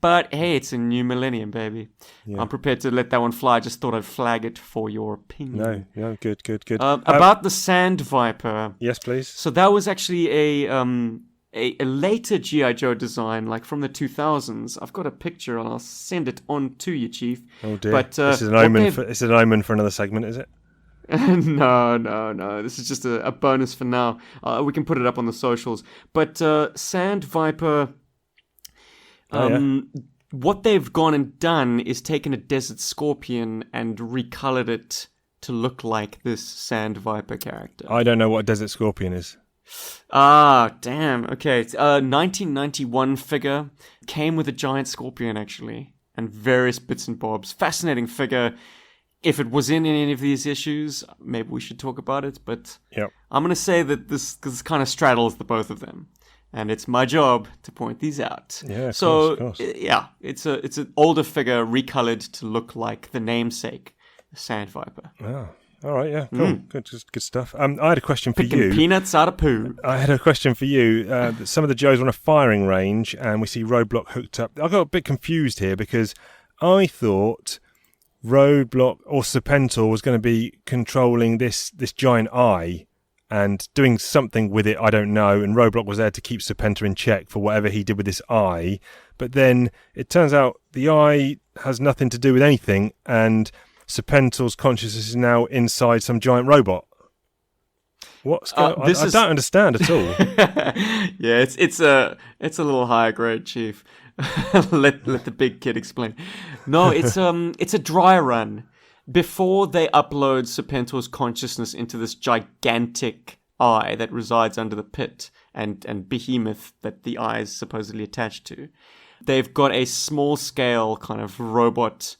But hey, it's a new millennium, baby. Yeah. I'm prepared to let that one fly. I just thought I'd flag it for your opinion. No, good. About the Sand Viper. Yes, please. So that was actually a later G.I. Joe design, like from the 2000s. I've got a picture and I'll send it on to you, Chief. Oh dear. But, this is an omen for another segment, is it? No. This is just a bonus for now. We can put it up on the socials. But Sand Viper... what they've gone and done is taken a Desert Scorpion and recolored it to look like this Sand Viper character. I don't know what a Desert Scorpion is. Damn. Okay. 1991 figure. Came with a giant scorpion, actually, and various bits and bobs. Fascinating figure. If it was in any of these issues, maybe we should talk about it, but I'm going to say that this kind of straddles the both of them. And it's my job to point these out. Yeah, of course. Yeah, it's an older figure recolored to look like the namesake, the Sand Viper. Oh, all right, yeah, cool, good stuff. I had a question for Picking you. Peanuts out of poo. I had a question for you. Some of the Joes are on a firing range, and we see Roadblock hooked up. I got a bit confused here because I thought Roadblock or Serpentor was going to be controlling this giant eye and doing something with it, I don't know, and Roadblock was there to keep Serpentor in check for whatever he did with this eye. But then it turns out the eye has nothing to do with anything, and Serpentor's consciousness is now inside some giant robot. What's going on? I don't understand at all. Yeah, it's a little higher grade, Chief. let the big kid explain. No, it's a dry run. Before they upload Serpentor's consciousness into this gigantic eye that resides under the pit and behemoth that the eye is supposedly attached to, they've got a small-scale kind of robot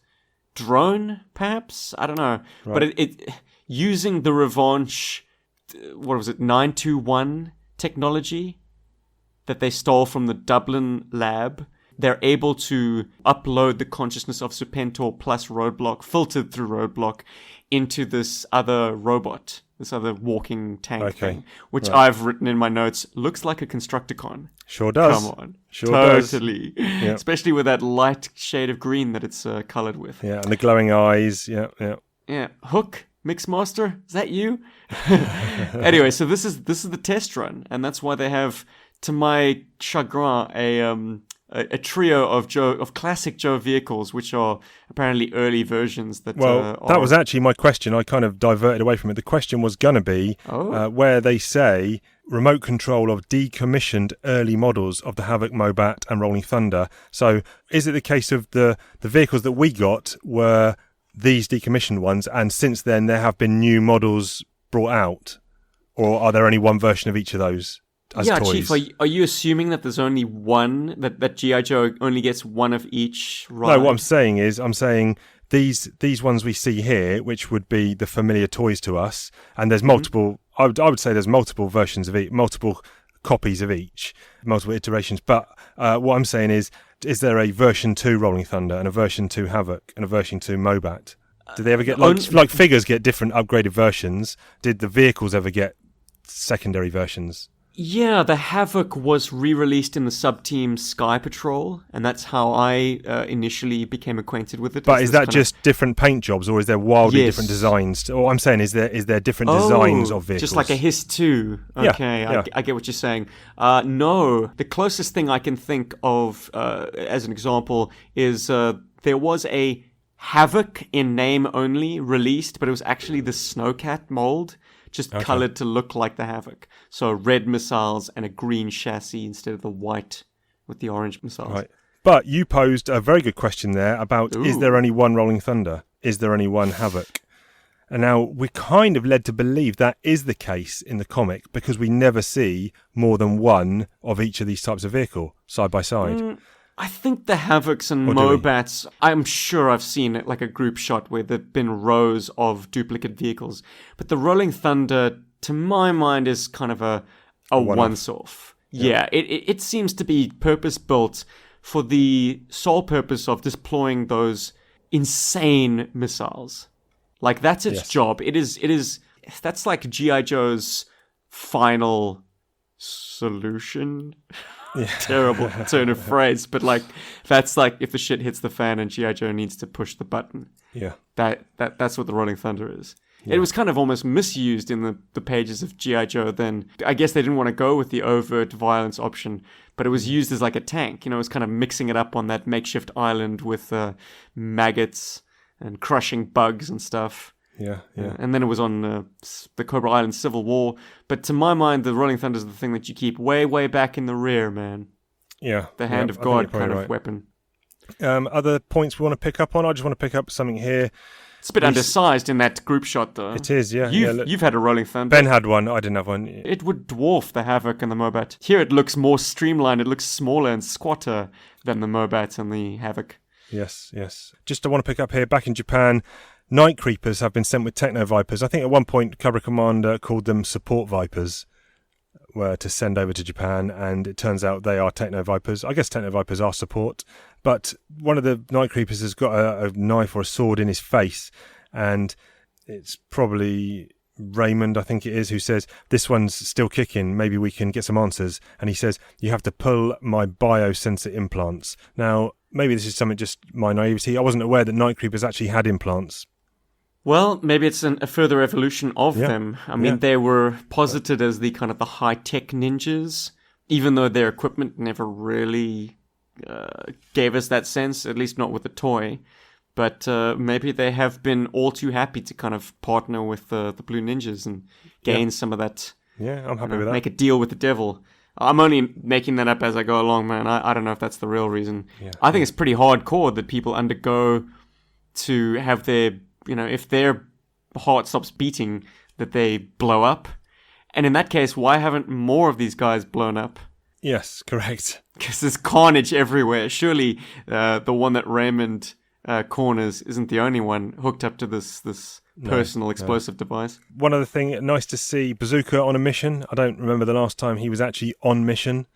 drone, perhaps? I don't know. Right. But it using the Revanche, 921 technology that they stole from the Dublin lab, they're able to upload the consciousness of Serpentor plus Roadblock, filtered through Roadblock, into this other robot, this other walking tank thing, which I've written in my notes, looks like a Constructicon. Sure does. Come on. Sure totally. does. Yep. Especially with that light shade of green that it's coloured with. Yeah, and the glowing eyes. Yeah. Yeah. Hook, Mixmaster, is that you? Anyway, so this is the test run, and that's why they have, to my chagrin, a trio of classic Joe vehicles, which are apparently early versions that. That was actually my question. I kind of diverted away from it. The question was going to be where they say remote control of decommissioned early models of the Havoc, Mobat, and Rolling Thunder. So, is it the case of the vehicles that we got were these decommissioned ones, and since then there have been new models brought out, or are there only one version of each of those as toys? Chief, are you assuming that there's only one, that G.I. Joe only gets one of each ride? No, what I'm saying is, these ones we see here, which would be the familiar toys to us, and there's multiple, I would say there's multiple versions of each, multiple copies of each, multiple iterations, but what I'm saying is there a version 2 Rolling Thunder and a version 2 Havoc and a version 2 Mobat? Did they ever get, like figures get different upgraded versions? Did the vehicles ever get secondary versions? Yeah, the Havoc was re-released in the sub-team Sky Patrol, and that's how I initially became acquainted with it. But is that just different paint jobs, or is there wildly different designs? Or I'm saying, is there different designs of vehicles? Just like a Hiss 2. Okay, yeah. I get what you're saying. No, the closest thing I can think of as an example is there was a Havoc in name only released, but it was actually the Snowcat mold, just colored to look like the Havoc. So red missiles and a green chassis instead of the white with the orange missiles. Right. But you posed a very good question there about, is there only one Rolling Thunder? Is there only one Havoc? And now we're kind of led to believe that is the case in the comic, because we never see more than one of each of these types of vehicle side by side. I think the Havocs and Mobats, I'm sure I've seen it like a group shot where there've been rows of duplicate vehicles. But the Rolling Thunder, to my mind, is kind of a once-off. Yeah, it seems to be purpose-built for the sole purpose of deploying those insane missiles. Like, that's its job. It is. That's like G.I. Joe's final solution. Terrible turn of phrase, but like that's like if the shit hits the fan and G.I. Joe needs to push the button. Yeah. That's what the Rolling Thunder is. Yeah. It was kind of almost misused in the pages of G.I. Joe then. I guess they didn't want to go with the overt violence option, but it was used as like a tank. You know, it was kind of mixing it up on that makeshift island with maggots and crushing bugs and stuff. Yeah. And then it was on the Cobra Island Civil War. But to my mind, the Rolling Thunder is the thing that you keep way, way back in the rear, man. Yeah. The Hand of God kind of weapon. Other points we want to pick up on? I just want to pick up something here. It's a bit undersized in that group shot, though. It is, yeah. You've had a Rolling Thunder. Ben had one. I didn't have one. It would dwarf the Havoc and the Mobat. Here it looks more streamlined. It looks smaller and squatter than the Mobat and the Havoc. Yes. Just I want to pick up here, back in Japan, Night Creepers have been sent with Techno Vipers. I think at one point Cobra Commander called them Support Vipers to send over to Japan, and it turns out they are Techno Vipers. I guess Techno Vipers are support, but one of the Night Creepers has got a knife or a sword in his face, and it's probably Raymond, I think it is, who says, this one's still kicking, maybe we can get some answers. And he says, you have to pull my biosensor implants. Now, maybe this is something just my naivety. I wasn't aware that Night Creepers actually had implants. Well, maybe it's a further evolution of them. I mean, they were posited as the kind of the high-tech ninjas, even though their equipment never really gave us that sense, at least not with the toy. But maybe they have been all too happy to kind of partner with the Blue Ninjas and gain some of that. Yeah, I'm happy with that. Make a deal with the devil. I'm only making that up as I go along, man. I don't know if that's the real reason. Yeah. I think it's pretty hardcore that people undergo to have their, if their heart stops beating, that they blow up. And in that case, why haven't more of these guys blown up? Yes, correct. Because there's carnage everywhere. Surely the one that Raymond corners isn't the only one hooked up to this personal explosive device. One other thing, nice to see Bazooka on a mission. I don't remember the last time he was actually on mission,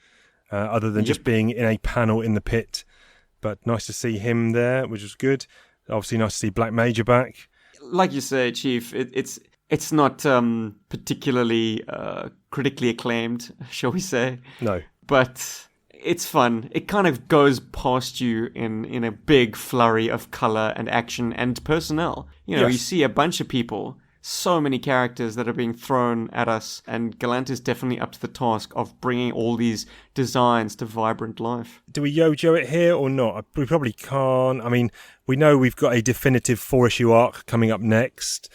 other than just being in a panel in the pit. But nice to see him there, which was good. Obviously nice to see Black Major back. Like you say, Chief, it's not particularly critically acclaimed, shall we say. No. But it's fun. It kind of goes past you in a big flurry of color and action and personnel. You see a bunch of people so many characters that are being thrown at us, and Gallant is definitely up to the task of bringing all these designs to vibrant life. Do we Yojo it here or not? We probably can't. I mean, we know we've got a definitive 4-issue arc coming up next,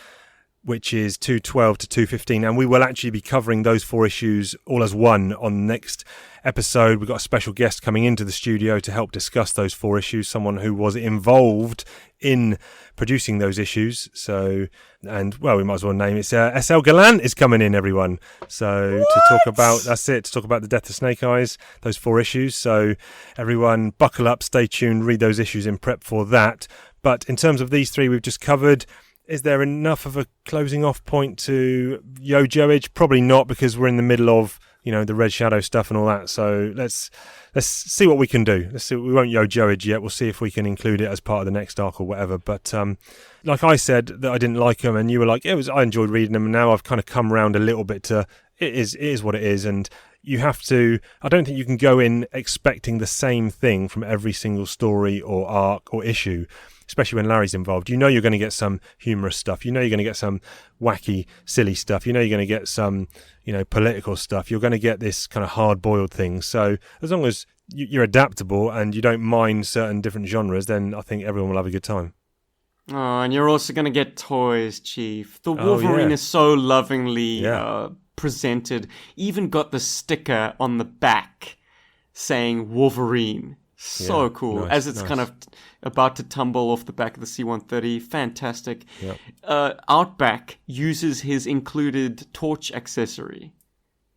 which is 212 to 215, and we will actually be covering those 4 issues all as one on the next episode. We've got a special guest coming into the studio to help discuss those 4 issues, someone who was involved in producing those issues. So, and well, we might as well name it. SL Gallant is coming in, everyone. So to talk about, that's it, to talk about the Death of Snake Eyes, those 4 issues. So everyone buckle up, stay tuned, read those issues in prep for that. But in terms of these 3 we've just covered, is there enough of a closing off point to Yojoage? Probably not, because we're in the middle of, the Red Shadow stuff and all that. So let's see what we can do. Let's see. We won't Yojoage yet. We'll see if we can include it as part of the next arc or whatever. But like I said, that I didn't like them, and you were like, I enjoyed reading them, and now I've kind of come around a little bit to it is what it is, and you have to. I don't think you can go in expecting the same thing from every single story or arc or issue. Especially when Larry's involved, you're going to get some humorous stuff. You're going to get some wacky, silly stuff. You're going to get some, political stuff. You're going to get this kind of hard-boiled thing. So as long as you're adaptable and you don't mind certain different genres, then I think everyone will have a good time. Oh, and you're also going to get toys, Chief. The Wolverine is so lovingly presented. Even got the sticker on the back saying Wolverine. So cool. Nice, As it's kind of about to tumble off the back of the C-130. Fantastic. Yep. Outback uses his included torch accessory.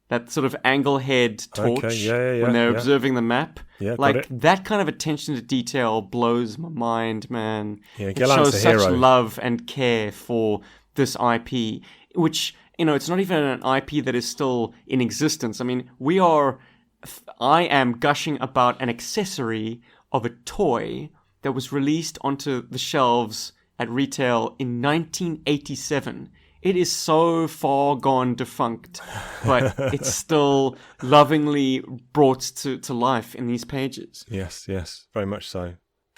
That sort of angle head torch when they're observing the map. Yeah, like, that kind of attention to detail blows my mind, man. Yeah, it shows such love and care for this IP, which, it's not even an IP that is still in existence. I mean, I am gushing about an accessory of a toy that was released onto the shelves at retail in 1987. It is so far gone defunct, but it's still lovingly brought to life in these pages. Yes, very much so.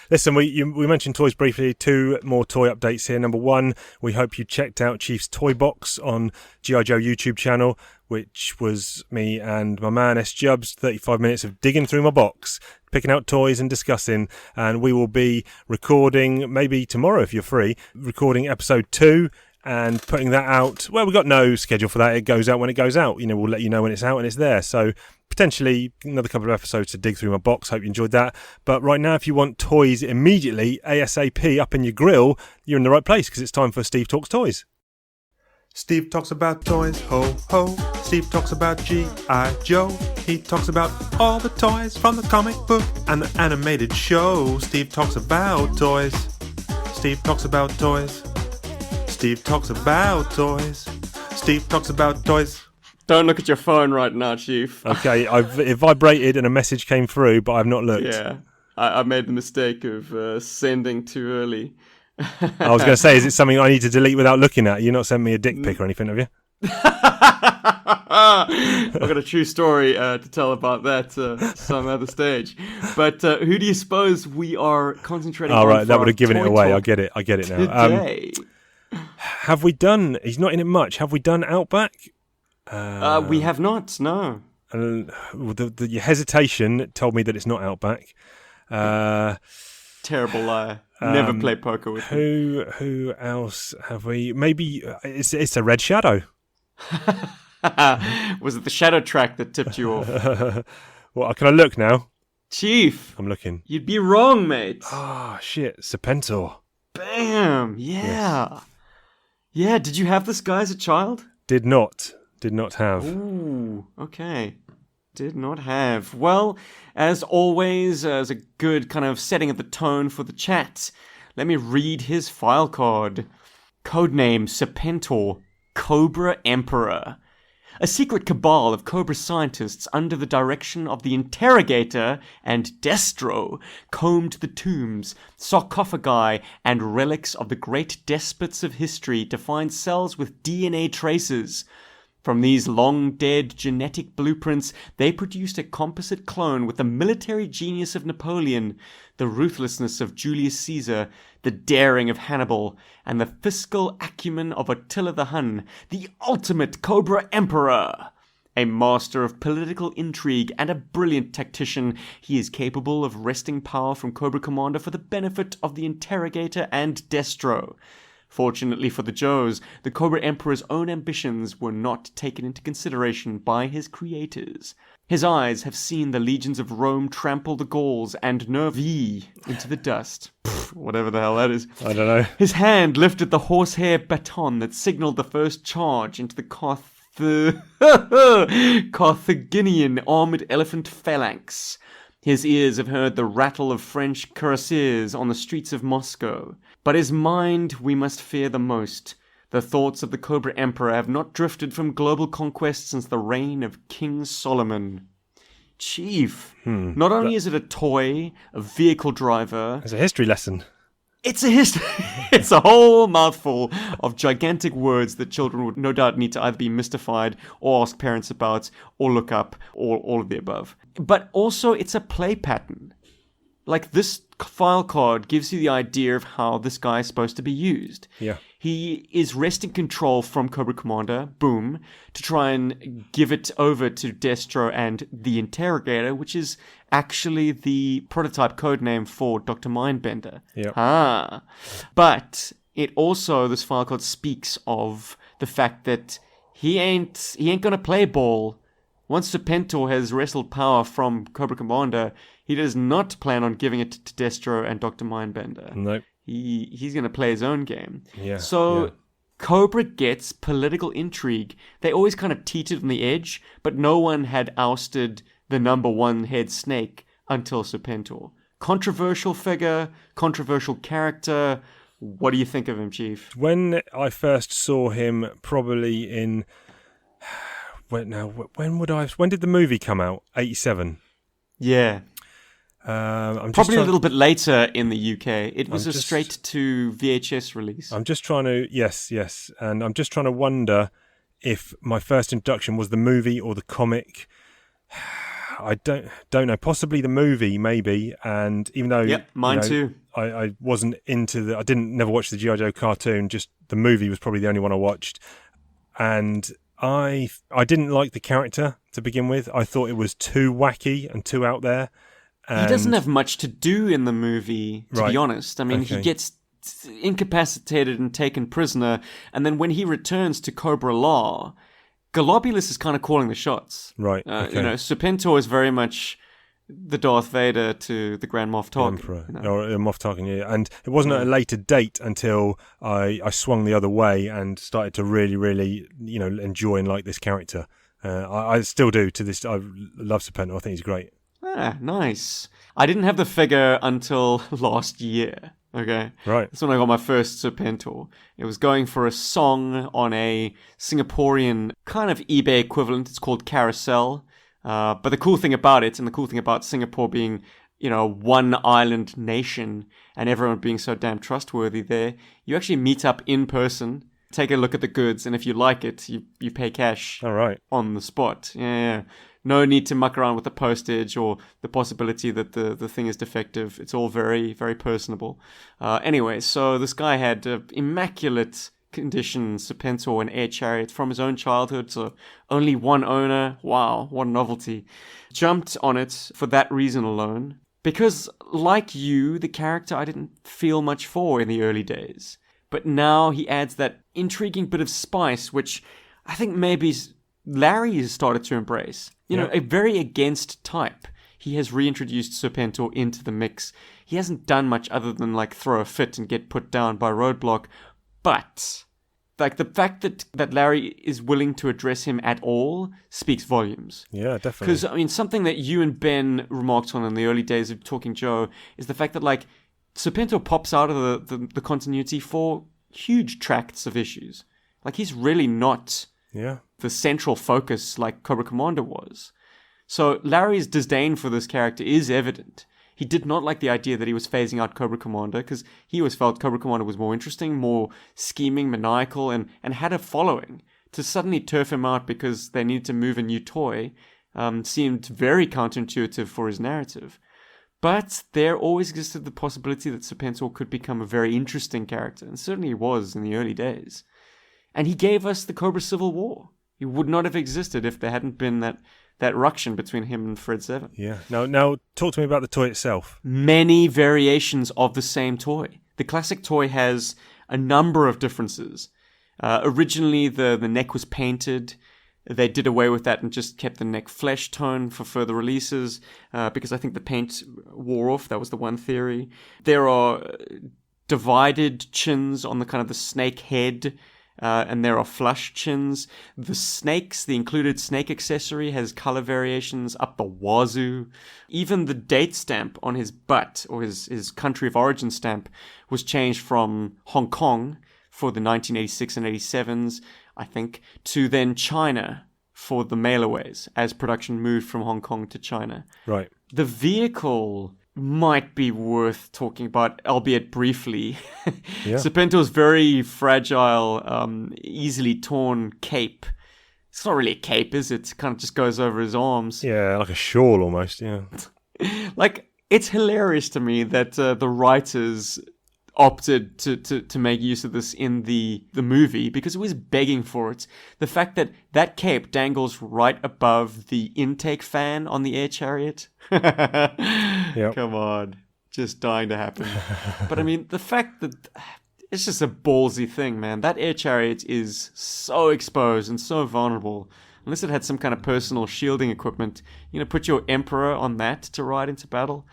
Listen, we mentioned toys briefly. 2 more toy updates here. Number 1, we hope you checked out Chief's Toy Box on G.I. Joe YouTube channel, which was me and my man S. Jubs, 35 minutes of digging through my box, picking out toys and discussing. And we will be recording, maybe tomorrow if you're free, recording episode 2 and putting that out. Well, we've got no schedule for that. It goes out when it goes out. We'll let you know when it's out and it's there. So potentially another couple of episodes to dig through my box. Hope you enjoyed that. But right now, if you want toys immediately, ASAP, up in your grill, you're in the right place, because it's time for Steve Talks Toys. Steve talks about toys, ho ho. Steve talks about G.I. Joe. He talks about all the toys from the comic book and the animated show. Steve talks about toys. Steve talks about toys. Steve talks about toys. Steve talks about toys. Don't look at your phone right now, Chief. Okay, it vibrated and a message came through, but I've not looked. Yeah, I made the mistake of sending too early. I was going to say, is it something I need to delete without looking at? You not sent me a dick pic or anything, have you? I've got a true story to tell about that some other stage. But who do you suppose we are concentrating on? All right, that would have given it away. I get it now. Today. Have we done? He's not in it much. Have we done Outback? We have not. No. Your hesitation told me that it's not Outback. Terrible lie. Never play poker with me. Who else have we? Maybe it's a Red Shadow. Was it the Shadow track that tipped you off? Well, can I look now? Chief. I'm looking. You'd be wrong, mate. Oh, shit. Serpentor. Bam. Yeah. Yes. Yeah, did you have this guy as a child? Did not have. Ooh, okay. Did not have. Well, as always, as a good kind of setting of the tone for the chat, let me read his file card. Codename Serpentor, Cobra Emperor. A secret cabal of Cobra scientists under the direction of the Interrogator and Destro combed the tombs, sarcophagi, and relics of the great despots of history to find cells with DNA traces. From these long-dead genetic blueprints, they produced a composite clone with the military genius of Napoleon, the ruthlessness of Julius Caesar, the daring of Hannibal, and the fiscal acumen of Attila the Hun, the ultimate Cobra Emperor. A master of political intrigue and a brilliant tactician, he is capable of wresting power from Cobra Commander for the benefit of the Interrogator and Destro. Fortunately for the Joes, the Cobra Emperor's own ambitions were not taken into consideration by his creators. His eyes have seen the legions of Rome trample the Gauls and Nervi into the dust. Whatever the hell that is. I don't know. His hand lifted the horsehair baton that signaled the first charge into the Carthaginian armored elephant phalanx. His ears have heard the rattle of French cuirassiers on the streets of Moscow. But his mind we must fear the most. The thoughts of the Cobra Emperor have not drifted from global conquest since the reign of King Solomon. Chief, not only is it a toy, a vehicle driver... It's a history lesson. It's a history. It's a whole mouthful of gigantic words that children would no doubt need to either be mystified or ask parents about or look up or all of the above. But also it's a play pattern. Like this file card gives you the idea of how this guy is supposed to be used. Yeah. He is wresting control from Cobra Commander, boom, to try and give it over to Destro and the Interrogator, which is actually the prototype codename for Dr. Mindbender. Yeah. But it also, this file card speaks of the fact that he ain't gonna play ball. Once Serpentor has wrestled power from Cobra Commander, he does not plan on giving it to Destro and Dr. Mindbender. Nope. He's going to play his own game. Yeah. So Cobra gets political intrigue. They always kind of teetered on the edge, but no one had ousted the number one head snake until Serpentor. Controversial figure, controversial character. What do you think of him, Chief? When I first saw him, probably in... When did the movie come out? 87. Yeah. Probably a little bit later in the UK. It was a straight to VHS release. I'm just trying to... Yes. And I'm just trying to wonder if my first introduction was the movie or the comic. I don't know. Possibly the movie, maybe. And even though... Yep, mine too. I wasn't into the... never watched the G.I. Joe cartoon. Just the movie was probably the only one I watched. And... I didn't like the character to begin with. I thought it was too wacky and too out there. He doesn't have much to do in the movie, to be honest. I mean, he gets incapacitated and taken prisoner, and then when he returns to Cobra Law, Globulus is kind of calling the shots. Right. Serpentor is very much the Darth Vader to the Grand Moff Tarkin. Emperor. Or Moff Tarkin, yeah. And it wasn't at a later date until I swung the other way and started to really, really, enjoy and like this character. I still do to this. I love Serpentor. I think he's great. Ah, nice. I didn't have the figure until last year. Okay. Right. That's when I got my first Serpentor. It was going for a song on a Singaporean kind of eBay equivalent. It's called Carousel. But the cool thing about it, and the cool thing about Singapore being, one island nation and everyone being so damn trustworthy there, you actually meet up in person, take a look at the goods, and if you like it, you pay cash on the spot. Yeah. No need to muck around with the postage or the possibility that the thing is defective. It's all very, very personable. Anyway, so this guy had immaculate condition Serpentor and Air Chariot from his own childhood, so only one owner. Wow, what a novelty. Jumped on it for that reason alone. Because, like you, the character I didn't feel much for in the early days. But now he adds that intriguing bit of spice, which I think maybe Larry has started to embrace. A very against type. He has reintroduced Serpentor into the mix. He hasn't done much other than throw a fit and get put down by Roadblock. But the fact that Larry is willing to address him at all speaks volumes. Yeah, definitely. Because, something that you and Ben remarked on in the early days of Talking Joe is the fact that, Serpentor pops out of the continuity for huge tracts of issues. He's really not the central focus like Cobra Commander was. So Larry's disdain for this character is evident. He did not like the idea that he was phasing out Cobra Commander because he always felt Cobra Commander was more interesting, more scheming, maniacal, and had a following. To suddenly turf him out because they needed to move a new toy seemed very counterintuitive for his narrative. But there always existed the possibility that Serpentor could become a very interesting character, and certainly he was in the early days. And he gave us the Cobra Civil War. He would not have existed if there hadn't been that ruction between him and Fred Seven. Yeah. Now, talk to me about the toy itself. Many variations of the same toy. The classic toy has a number of differences. Originally, the neck was painted. They did away with that and just kept the neck flesh tone for further releases because I think the paint wore off. That was the one theory. There are divided chins on the kind of the snake head, and there are flush chins. The snakes, the included snake accessory, has color variations up the wazoo. Even the date stamp on his butt, or his country of origin stamp, was changed from Hong Kong for the 1986 and 87s, I think, to then China for the mailaways as production moved from Hong Kong to China. Right. The vehicle might be worth talking about, albeit briefly. Yeah. Serpentor's very fragile, easily torn cape. It's not really a cape, is it? It kind of just goes over his arms. Yeah, like a shawl almost, yeah. Like, it's hilarious to me that the writers opted to make use of this in the movie because it was begging for it. The fact that cape dangles right above the intake fan on the air chariot. Yep. Come on. Just dying to happen. But I mean, the fact that it's just a ballsy thing, man. That air chariot is so exposed and so vulnerable. Unless it had some kind of personal shielding equipment, put your emperor on that to ride into battle.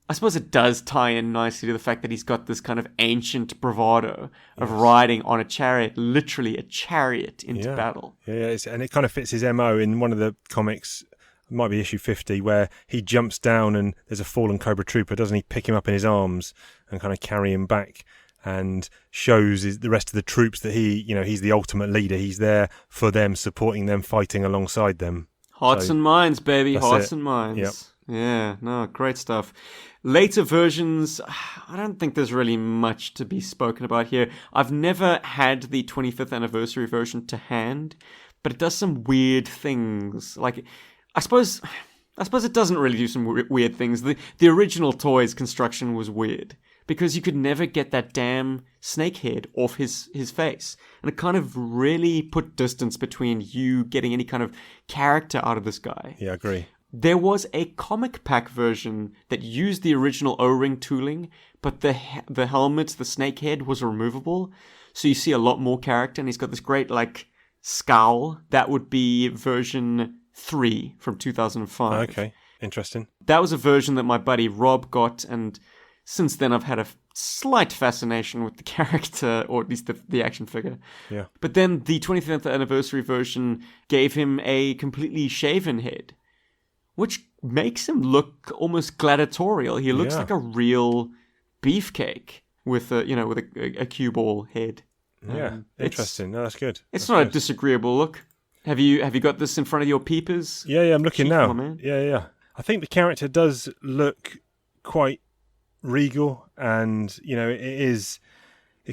I suppose it does tie in nicely to the fact that he's got this kind of ancient bravado of riding on a chariot, literally a chariot into battle. Yeah, and it kind of fits his MO in one of the comics, it might be issue 50, where he jumps down and there's a fallen Cobra Trooper, doesn't he pick him up in his arms and kind of carry him back and shows the rest of the troops that he's the ultimate leader. He's there for them, supporting them, fighting alongside them. Hearts and minds, baby. Hearts and minds. Yep. Yeah, no, great stuff. Later versions, I don't think there's really much to be spoken about here. I've never had the 25th anniversary version to hand, but it does some weird things. Like, I suppose it doesn't really do some weird things. The original toy's construction was weird because you could never get that damn snake head off his face. And it kind of really put distance between you getting any kind of character out of this guy. Yeah, I agree. There was a comic pack version that used the original O-ring tooling, but the helmet, the snake head, was removable. So you see a lot more character, and he's got this great, scowl. That would be version 3 from 2005. Okay, interesting. That was a version that my buddy Rob got, and since then I've had a slight fascination with the character, or at least the action figure. Yeah. But then the 25th anniversary version gave him a completely shaven head, which makes him look almost gladiatorial. He looks like a real beefcake with a cue ball head. Yeah, interesting. No, that's good. It's that's not good. a disagreeable look. Have you got this in front of your peepers? Yeah, I'm looking now. Man? Yeah. I think the character does look quite regal, and it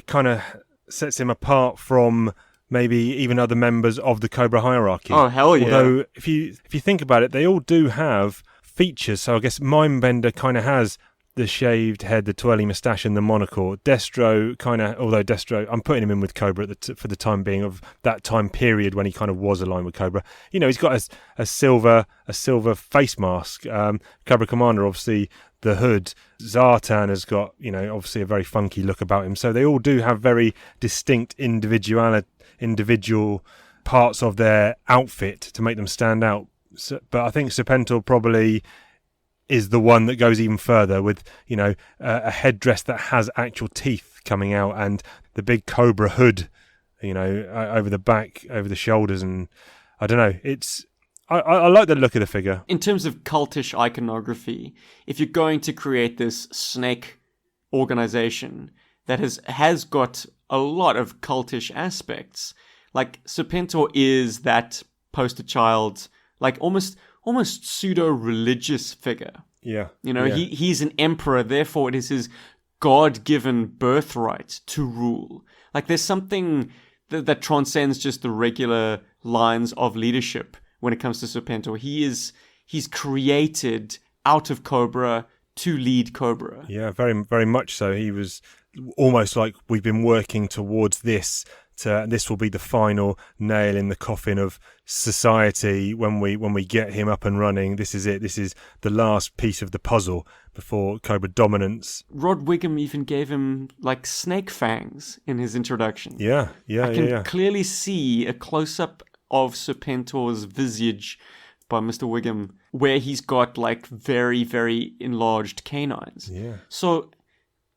kind of sets him apart from maybe even other members of the Cobra hierarchy. Oh, hell yeah. Although, if you think about it, they all do have features. So I guess Mindbender kind of has the shaved head, the twirly moustache, and the monocle. Destro although Destro, I'm putting him in with Cobra for the time being of that time period when he kind of was aligned with Cobra. He's got a silver face mask. Cobra Commander, obviously, the hood. Zartan has got, obviously a very funky look about him. So they all do have very distinct individual parts of their outfit to make them stand out. So, but I think Serpentor probably is the one that goes even further with, a headdress that has actual teeth coming out and the big Cobra hood, over the back, over the shoulders. And I don't know, I like the look of the figure. In terms of cultish iconography, if you're going to create this snake organization that has got a lot of cultish aspects, like Serpentor is that poster child, like almost pseudo-religious figure. Yeah. He's an emperor, therefore it is his God-given birthright to rule. Like there's something that transcends just the regular lines of leadership when it comes to Serpentor. He's created out of Cobra to lead Cobra. Yeah, very, very much so. He was almost like we've been working towards this. This will be the final nail in the coffin of society when we get him up and running. This is it. This is the last piece of the puzzle before Cobra dominance. Rod Wiggum even gave him like snake fangs in his introduction. Yeah. I can clearly see a close-up of Serpentor's visage by Mr. Wiggum, where he's got like very, very enlarged canines. Yeah. So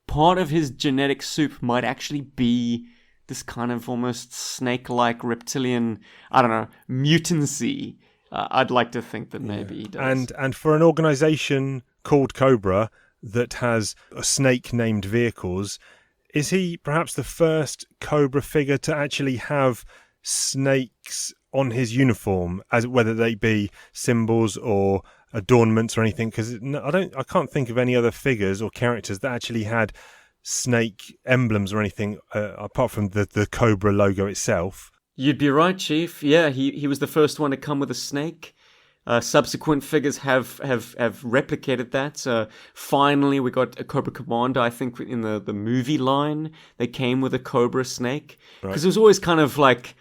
part of his genetic soup might actually be this kind of almost snake-like reptilian, I don't know, mutancy. I'd like to think that maybe he does. And for an organisation called Cobra that has snake-named vehicles, is he perhaps the first Cobra figure to actually have snakes on his uniform, as whether they be symbols or adornments or anything? Because I can't think of any other figures or characters that actually had snake emblems or anything apart from the Cobra logo itself. You'd be right, Chief. Yeah, he was the first one to come with a snake. Subsequent figures have replicated that. Finally, we got a Cobra Commander. I think in the movie line, they came with a Cobra snake. Because it was always kind of like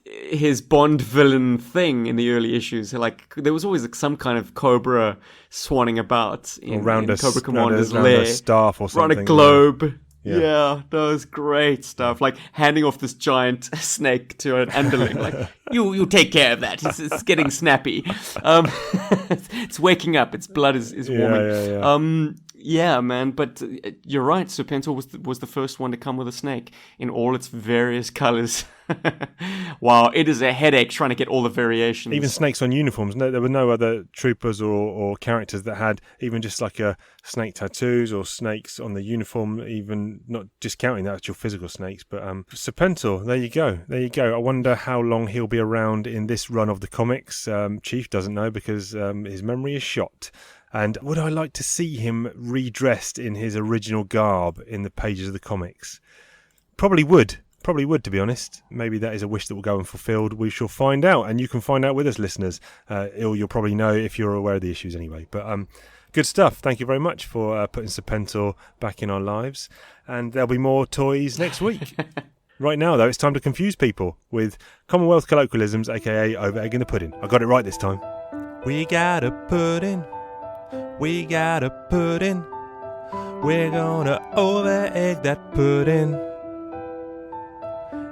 his Bond villain thing in the early issues. Like there was always like some kind of Cobra swanning about in Cobra Commander's lair. A staff or something. Around a globe. Yeah, that was great stuff. Like handing off this giant snake to an underling. Like, you take care of that. It's getting snappy. It's waking up. Its blood is warming. Yeah, man. But you're right. Serpentor was the first one to come with a snake in all its various colors. Wow, it is a headache trying to get all the variations. Even snakes on uniforms. No, there were no other troopers or characters that had even just like a snake tattoos or snakes on the uniform, even not discounting the actual physical snakes. But Serpentor, there you go. I wonder how long he'll be around in this run of the comics. Chief doesn't know because his memory is shot. And would I like to see him redressed in his original garb in the pages of the comics? Probably would, to be honest. Maybe that is a wish that will go unfulfilled. We shall find out, and you can find out with us, listeners. You'll probably know if you're aware of the issues anyway. But good stuff. Thank you very much for putting Serpentor back in our lives. And there'll be more toys next week. Right now, though, it's time to confuse people with Commonwealth colloquialisms, a.k.a. over egg in the pudding. I got it right this time. We got a pudding. We got a pudding. We're gonna over-egg that pudding.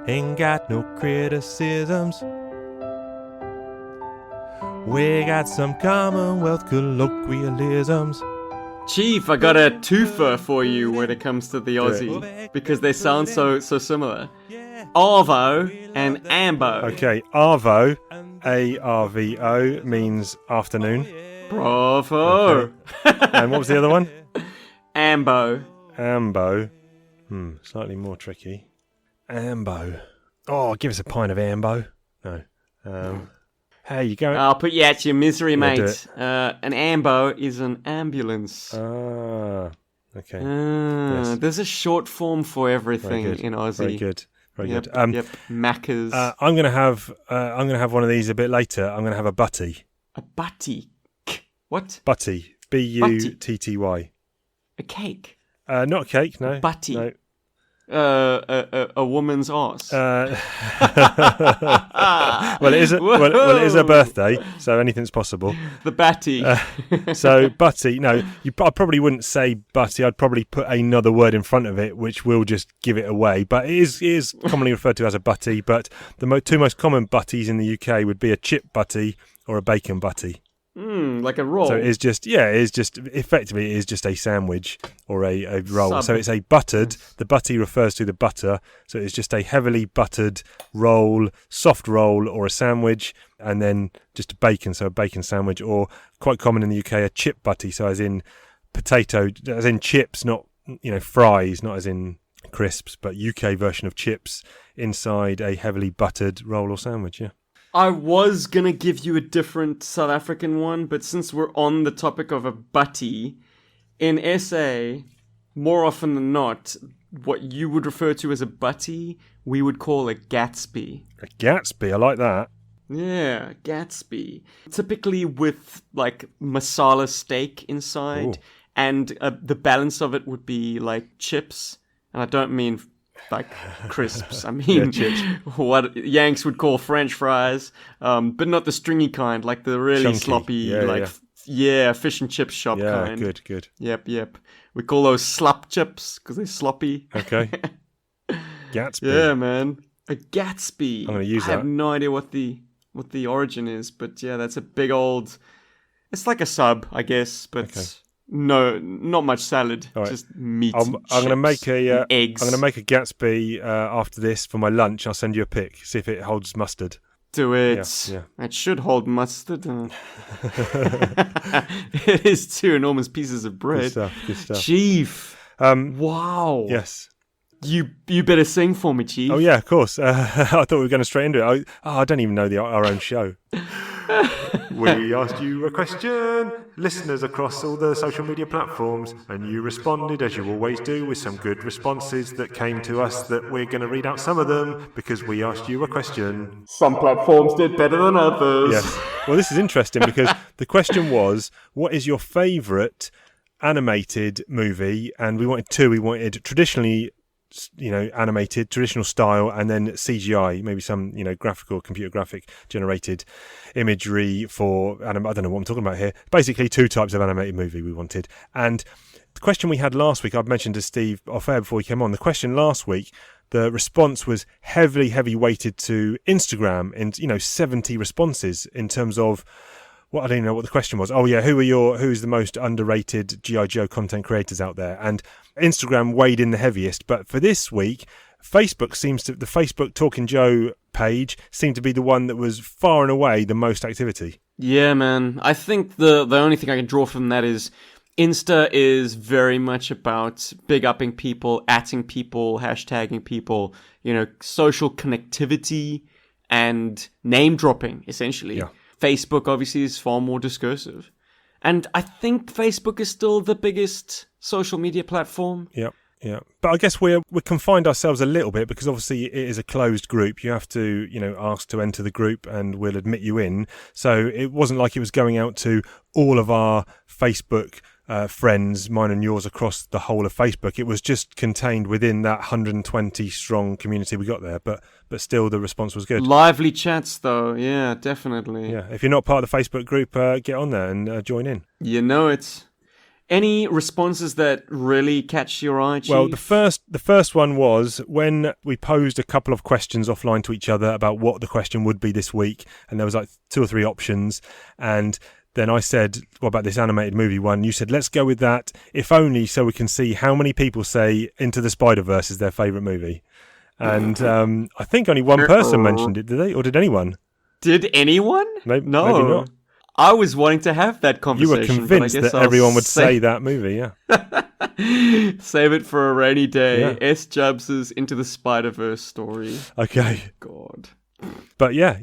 Ain't got no criticisms. We got some Commonwealth colloquialisms. Chief, I got a twofer for you when it comes to the Aussie, because they sound so similar. Arvo and Ambo. Okay, Arvo, A-R-V-O, means afternoon. Bravo! Okay. And what was the other one? Ambo. Ambo. Slightly more tricky. Ambo. Oh, give us a pint of Ambo. No. Hey, you going? I'll put you out your misery, mate. Do it. An Ambo is an ambulance. Ah, okay. Yes. There's a short form for everything in Aussie. Very good. Very good. Yep. Macca's. I'm gonna have one of these a bit later. I'm gonna have a butty. A butty. What? Butty. B-U-T-T-Y. A cake. Not a cake. No. A butty. No. A woman's arse. Well, it is a birthday, so anything's possible. The batty. So butty. No, I probably wouldn't say butty. I'd probably put another word in front of it, which will just give it away. But it is commonly referred to as a butty. But the two most common butties in the UK would be a chip butty or a bacon butty. Like a roll. So it is just effectively it is just a sandwich or a roll. So it's a buttered. The butty refers to the butter. So it's just a heavily buttered roll, soft roll, or a sandwich, and then just a bacon. So a bacon sandwich, or quite common in the UK, a chip butty. So as in potato, as in chips, not fries, not as in crisps, but UK version of chips inside a heavily buttered roll or sandwich. Yeah. I was gonna give you a different South African one, but since we're on the topic of a butty, in SA, more often than not, what you would refer to as a butty, we would call a Gatsby. A Gatsby, I like that. Yeah, Gatsby. Typically with like masala steak inside. Ooh. and the balance of it would be like chips, and I don't mean like crisps. I mean what Yanks would call French fries, but not the stringy kind, like the really Chunky. sloppy, fish and chip shop kind. Yeah, good. Yep. We call those slop chips because they're sloppy. Okay. Gatsby. Yeah, man. A Gatsby. I'm going to use I that. have no idea what the origin is, but yeah, that's a big old... It's like a sub, I guess, but no, not much salad. All right. Just meat. I'm going to make eggs. I'm going to make a Gatsby after this for my lunch. I'll send you a pic. See if it holds mustard. Do it. Yeah. It should hold mustard. It is 2 enormous pieces of bread. Good stuff. Chief. Wow. Yes. You better sing for me, Chief. Oh yeah, of course. I thought we were going straight into it. I don't even know our own show. We asked you a question, listeners across all the social media platforms, and you responded, as you always do, with some good responses that came to us that we're going to read out some of them because we asked you a question. Some platforms did better than others. Yes. Well, this is interesting because the question was, what is your favourite animated movie? And we wanted 2. We wanted traditionally, animated, traditional style, and then CGI, maybe some, graphical, computer graphic generated imagery for, I don't know what I'm talking about here. Basically 2 types of animated movie we wanted. And the question we had last week, I've mentioned to Steve off air before he came on, the question last week, the response was heavily weighted to Instagram, and 70 responses in terms of, I don't even know what the question was. Oh yeah, who's the most underrated G.I. Joe content creators out there? And Instagram weighed in the heaviest. But for this week, the Facebook Talking Joe page seemed to be the one that was far and away the most activity. Yeah, man. I think the only thing I can draw from that is Insta is very much about big upping people, atting people, hashtagging people, social connectivity and name dropping, essentially. Yeah. Facebook obviously is far more discursive. And I think Facebook is still the biggest social media platform. Yeah. But I guess we confined ourselves a little bit because obviously it is a closed group. You have to, ask to enter the group and we'll admit you in. So it wasn't like it was going out to all of our Facebook friends, mine and yours, across the whole of Facebook. It was just contained within that 120 strong community we got there, but still the response was good. Lively chats though, yeah, definitely. Yeah, if you're not part of the Facebook group, get on there and join in. It's any responses that really catch your eye, Chief? Well, the first one was when we posed a couple of questions offline to each other about what the question would be this week, and there was like 2 or 3 options, and then I said, what about this animated movie one? You said, let's go with that, if only so we can see how many people say Into the Spider-Verse is their favourite movie. And I think only one person mentioned it, did they? Or did anyone? Did anyone? Maybe not. I was wanting to have that conversation. You were convinced that everyone would say that movie, yeah. Save it for a rainy day. Yeah. S. Jubs' Into the Spider-Verse story. Okay. God. But yeah.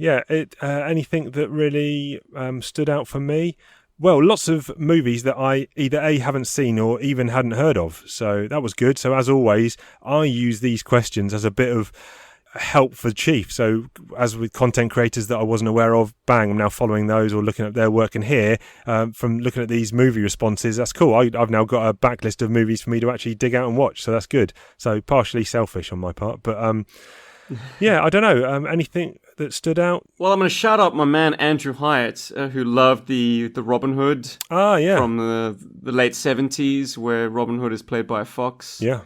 Anything that really stood out for me? Well, lots of movies that I either A, haven't seen or even hadn't heard of. So that was good. So as always, I use these questions as a bit of help for Chief. So as with content creators that I wasn't aware of, bang, I'm now following those or looking at their work. And here, from looking at these movie responses, that's cool. I've now got a backlist of movies for me to actually dig out and watch. So that's good. So partially selfish on my part. But yeah, I don't know. Anything that stood out? Well, I'm going to shout out my man Andrew Hyatt, who loved the Robin Hood from the late 70s, where Robin Hood is played by a fox. Yeah.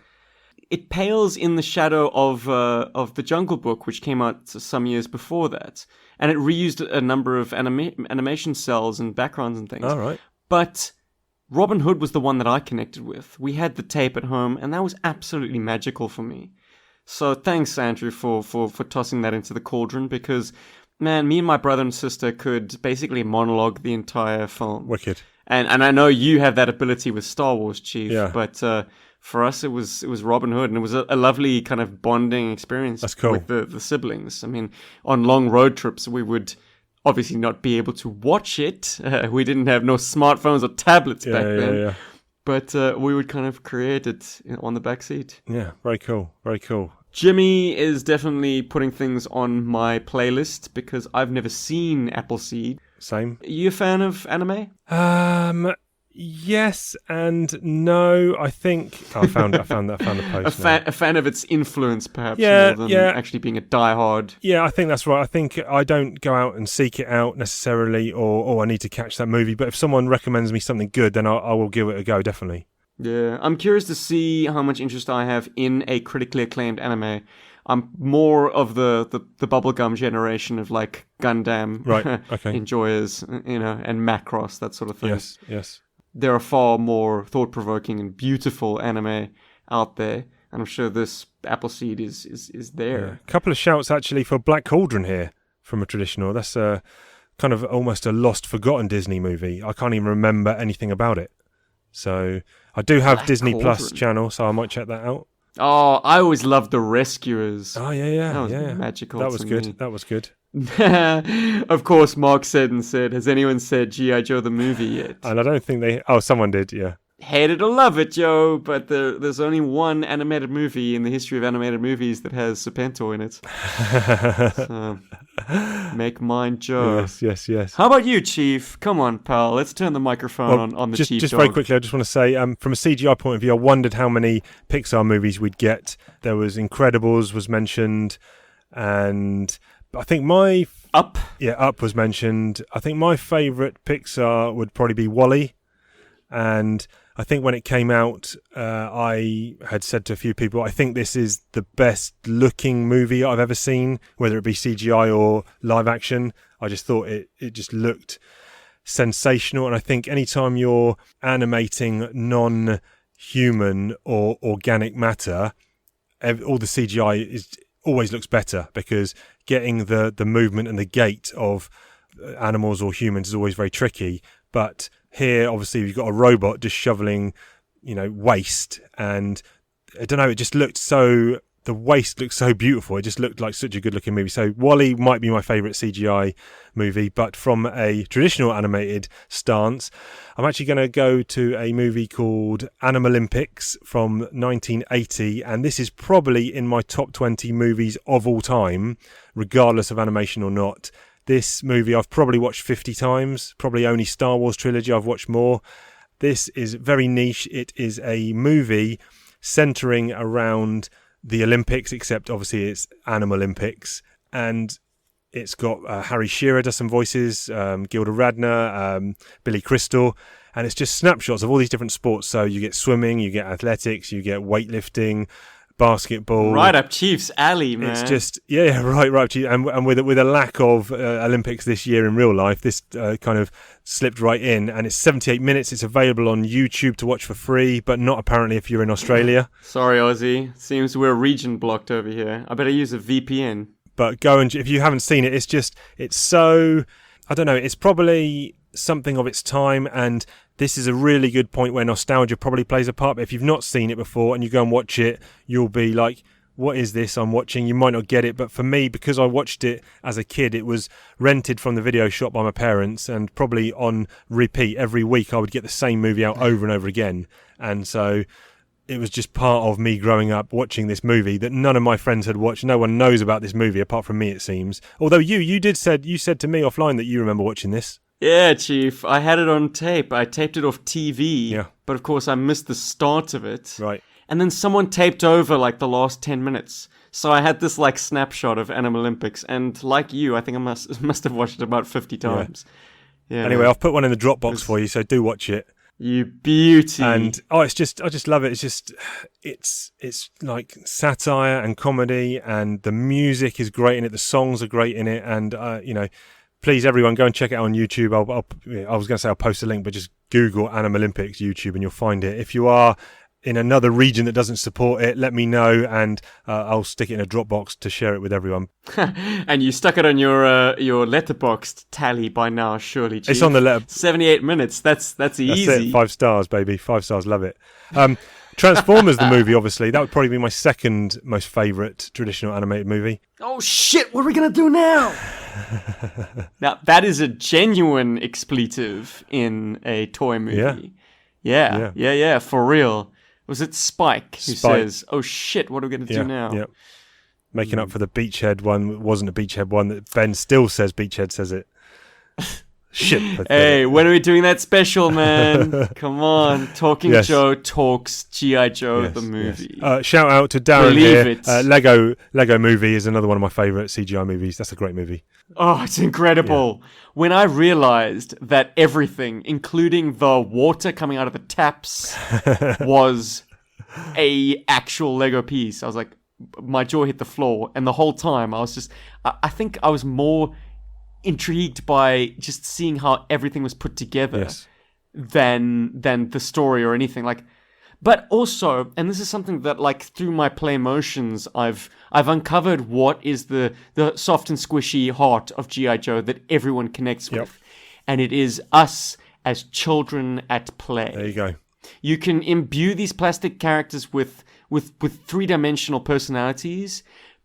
It pales in the shadow of the Jungle Book, which came out some years before that. And it reused a number of animation cells and backgrounds and things. All right. But Robin Hood was the one that I connected with. We had the tape at home, and that was absolutely magical for me. So thanks, Andrew, for tossing that into the cauldron, because, man, me and my brother and sister could basically monologue the entire film. Wicked. And I know you have that ability with Star Wars, Chief, yeah. But for us it was Robin Hood, and it was a lovely kind of bonding experience. That's cool. With the siblings. I mean, on long road trips we would obviously not be able to watch it. We didn't have no smartphones or tablets back then. Yeah. But we would kind of create it on the back seat. Yeah, very cool. Very cool. Jimmy is definitely putting things on my playlist because I've never seen Appleseed. Same. Are you a fan of anime? Yes and no. I think I found the post. A fan of its influence, perhaps, Yeah, more than yeah. actually being a diehard. Yeah, I think that's right. I think I don't go out and seek it out necessarily, or I need to catch that movie. But if someone recommends me something good, then I will give it a go, definitely. Yeah, I'm curious to see how much interest I have in a critically acclaimed anime. I'm more of the bubblegum generation of like Gundam Right, okay. enjoyers, and Macross, that sort of thing. Yes. There are far more thought-provoking and beautiful anime out there, and I'm sure this Appleseed is there. A couple of shouts actually for Black Cauldron here from a traditional. That's a kind of almost a lost, forgotten Disney movie. I can't even remember anything about it. So I do have Black Disney Cauldron. Plus channel, so I might check that out. Oh, I always loved The Rescuers. Oh yeah, That was yeah. magical. That was to good. me. That was good. Of course, Mark said, has anyone said G.I. Joe the movie yet? And I don't think they. Oh, someone did. Yeah. Hate it or love it, Joe, but there's only one animated movie in the history of animated movies that has Serpentor in it. So, make mine Joe. Yes. How about you, Chief? Come on, pal. Let's turn the microphone on the just, Chief Just dog. very quickly, I just want to say, from a CGI point of view, I wondered how many Pixar movies we'd get. There was Incredibles was mentioned, and I think Up. Yeah, Up was mentioned. I think my favourite Pixar would probably be WALL-E, and I think when it came out, I had said to a few people, I think this is the best looking movie I've ever seen, whether it be CGI or live action. I just thought it just looked sensational. And I think anytime you're animating non-human or organic matter, all the CGI always looks better, because getting the movement and the gait of animals or humans is always very tricky. But here, obviously, you've got a robot just shoveling, waste, and I don't know, it just looked so. The waste looked so beautiful. It just looked like such a good-looking movie. So WALL-E might be my favourite CGI movie, but from a traditional animated stance, I'm actually going to go to a movie called Animalympics from 1980, and this is probably in my top 20 movies of all time, regardless of animation or not. This movie I've probably watched 50 times, probably only Star Wars trilogy I've watched more. This is very niche. It is a movie centering around the Olympics, except obviously it's Animalympics, and it's got Harry Shearer does some voices, Gilda Radner, Billy Crystal, and it's just snapshots of all these different sports. So you get swimming, you get athletics, you get weightlifting, basketball. Right up Chief's alley, man. It's just right up Chief, and with a lack of Olympics this year in real life, this kind of slipped right in. And it's 78 minutes. It's available on YouTube to watch for free, but not apparently if you're in Australia. Sorry, Aussie. Seems we're region blocked over here. I better use a VPN. But go and if you haven't seen it, it's so, I don't know. It's probably something of its time, and this is a really good point where nostalgia probably plays a part. But if you've not seen it before and you go and watch it, you'll be like, what is this I'm watching? You might not get it. But for me, because I watched it as a kid, it was rented from the video shop by my parents, and probably on repeat every week I would get the same movie out over and over again. And so it was just part of me growing up watching this movie that none of my friends had watched. No one knows about this movie apart from me, it seems. Although you said to me offline that you remember watching this. Yeah, Chief. I had it on tape. I taped it off TV. Yeah. But of course, I missed the start of it. Right. And then someone taped over like the last 10 minutes. So I had this like snapshot of Animalympics. And like you, I think I must have watched it about 50 times. Yeah. Anyway, I've put one in the Dropbox for you, so do watch it. You beauty. And I just love it. It's like satire and comedy, and the music is great in it. The songs are great in it, and please everyone go and check it out on YouTube. I was going to say I'll post a link, but just Google Animalympics YouTube and you'll find it. If you are in another region that doesn't support it, let me know, and I'll stick it in a Dropbox to share it with everyone. And you stuck it on your Letterboxd tally by now, surely, Chief. It's on the letter. 78 minutes. That's easy. That's it. 5 stars, baby. 5 stars. Love it. Transformers, the movie, obviously. That would probably be my second most favourite traditional animated movie. Oh shit! What are we gonna do now? Now that is a genuine expletive in a toy movie. Yeah. For real. Was it Spike who says, "Oh shit! What are we gonna do now?" Yeah. Making up for the Beachhead one. It wasn't a Beachhead one. That Ben still says Beachhead says it. Shit. Hey, when are we doing that special, man? Come on. Talking Yes. Joe talks G.I. Joe, Yes, the movie. yes. Shout out to Darren Believe here. it. Lego Movie is another one of my favourite CGI movies. That's a great movie. Oh, it's incredible. When I realized that everything, including the water coming out of the taps, was a actual Lego piece, I was like, my jaw hit the floor. And the whole time, I was just, I think I was more intrigued by just seeing how everything was put together Yes. than the story or anything. Like, but also, and this is something that, like, through my play motions, I've uncovered what is the soft and squishy heart of G.I. Joe that everyone connects with. And it is us as children at play. There you go. You can imbue these plastic characters with three-dimensional personalities,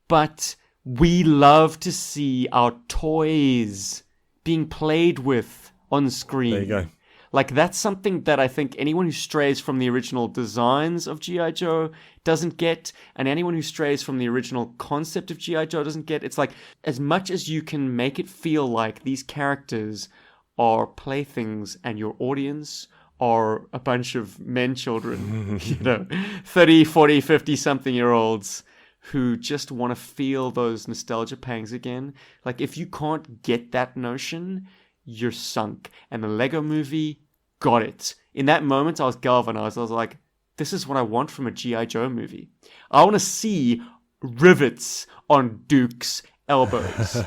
but we love to see our toys being played with on screen. There you go. Like, that's something that I think anyone who strays from the original designs of G.I. Joe doesn't get, and anyone who strays from the original concept of G.I. Joe doesn't get. It's like, as much as you can make it feel like these characters are playthings and your audience are a bunch of men children, 30, 40, 50-something-year-olds who just want to feel those nostalgia pangs again. Like, if you can't get that notion, you're sunk. And the Lego movie got it. In that moment, I was galvanized. I was like, this is what I want from a G.I. Joe movie. I want to see rivets on Duke's elbows.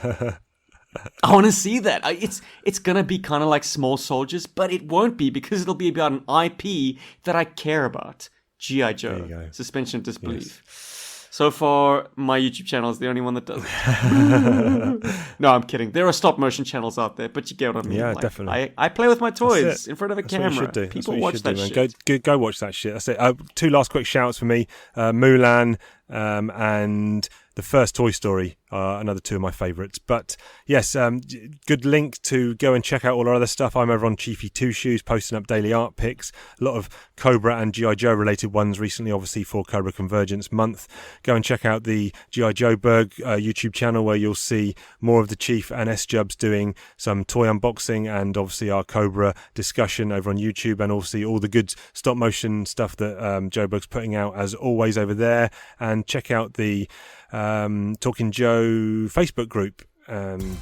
I want to see that. It's going to be kind of like Small Soldiers, but it won't be, because it'll be about an IP that I care about. G.I. Joe. Suspension of disbelief. Yes. So far, my YouTube channel is the only one that does it. No, I'm kidding. There are stop-motion channels out there, but you get what I mean. Yeah, like, definitely. I play with my toys in front of a camera. What you should do. People watch that shit. Go watch that shit. That's it. Two last quick shouts for me. Mulan and the first Toy Story, another two of my favourites. But yes, good link to go and check out all our other stuff. I'm over on Chiefy Two Shoes, posting up daily art pics. A lot of Cobra and G.I. Joe related ones recently, obviously for Cobra Convergence Month. Go and check out the G.I. Joe Berg YouTube channel, where you'll see more of the Chief and S-Jubs doing some toy unboxing, and obviously our Cobra discussion over on YouTube, and obviously all the good stop motion stuff that Joe Berg's putting out as always over there. And check out the Talking Joe Facebook group.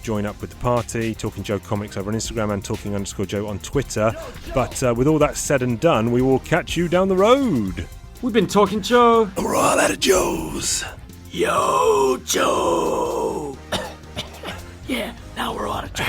Join up with the party. Talking Joe Comics over on Instagram, and Talking_Joe on Twitter. But with all that said and done, we will catch you down the road. We've been Talking Joe. We're all out of Joes. Yo, Joe. Yeah, now we're out of Joe.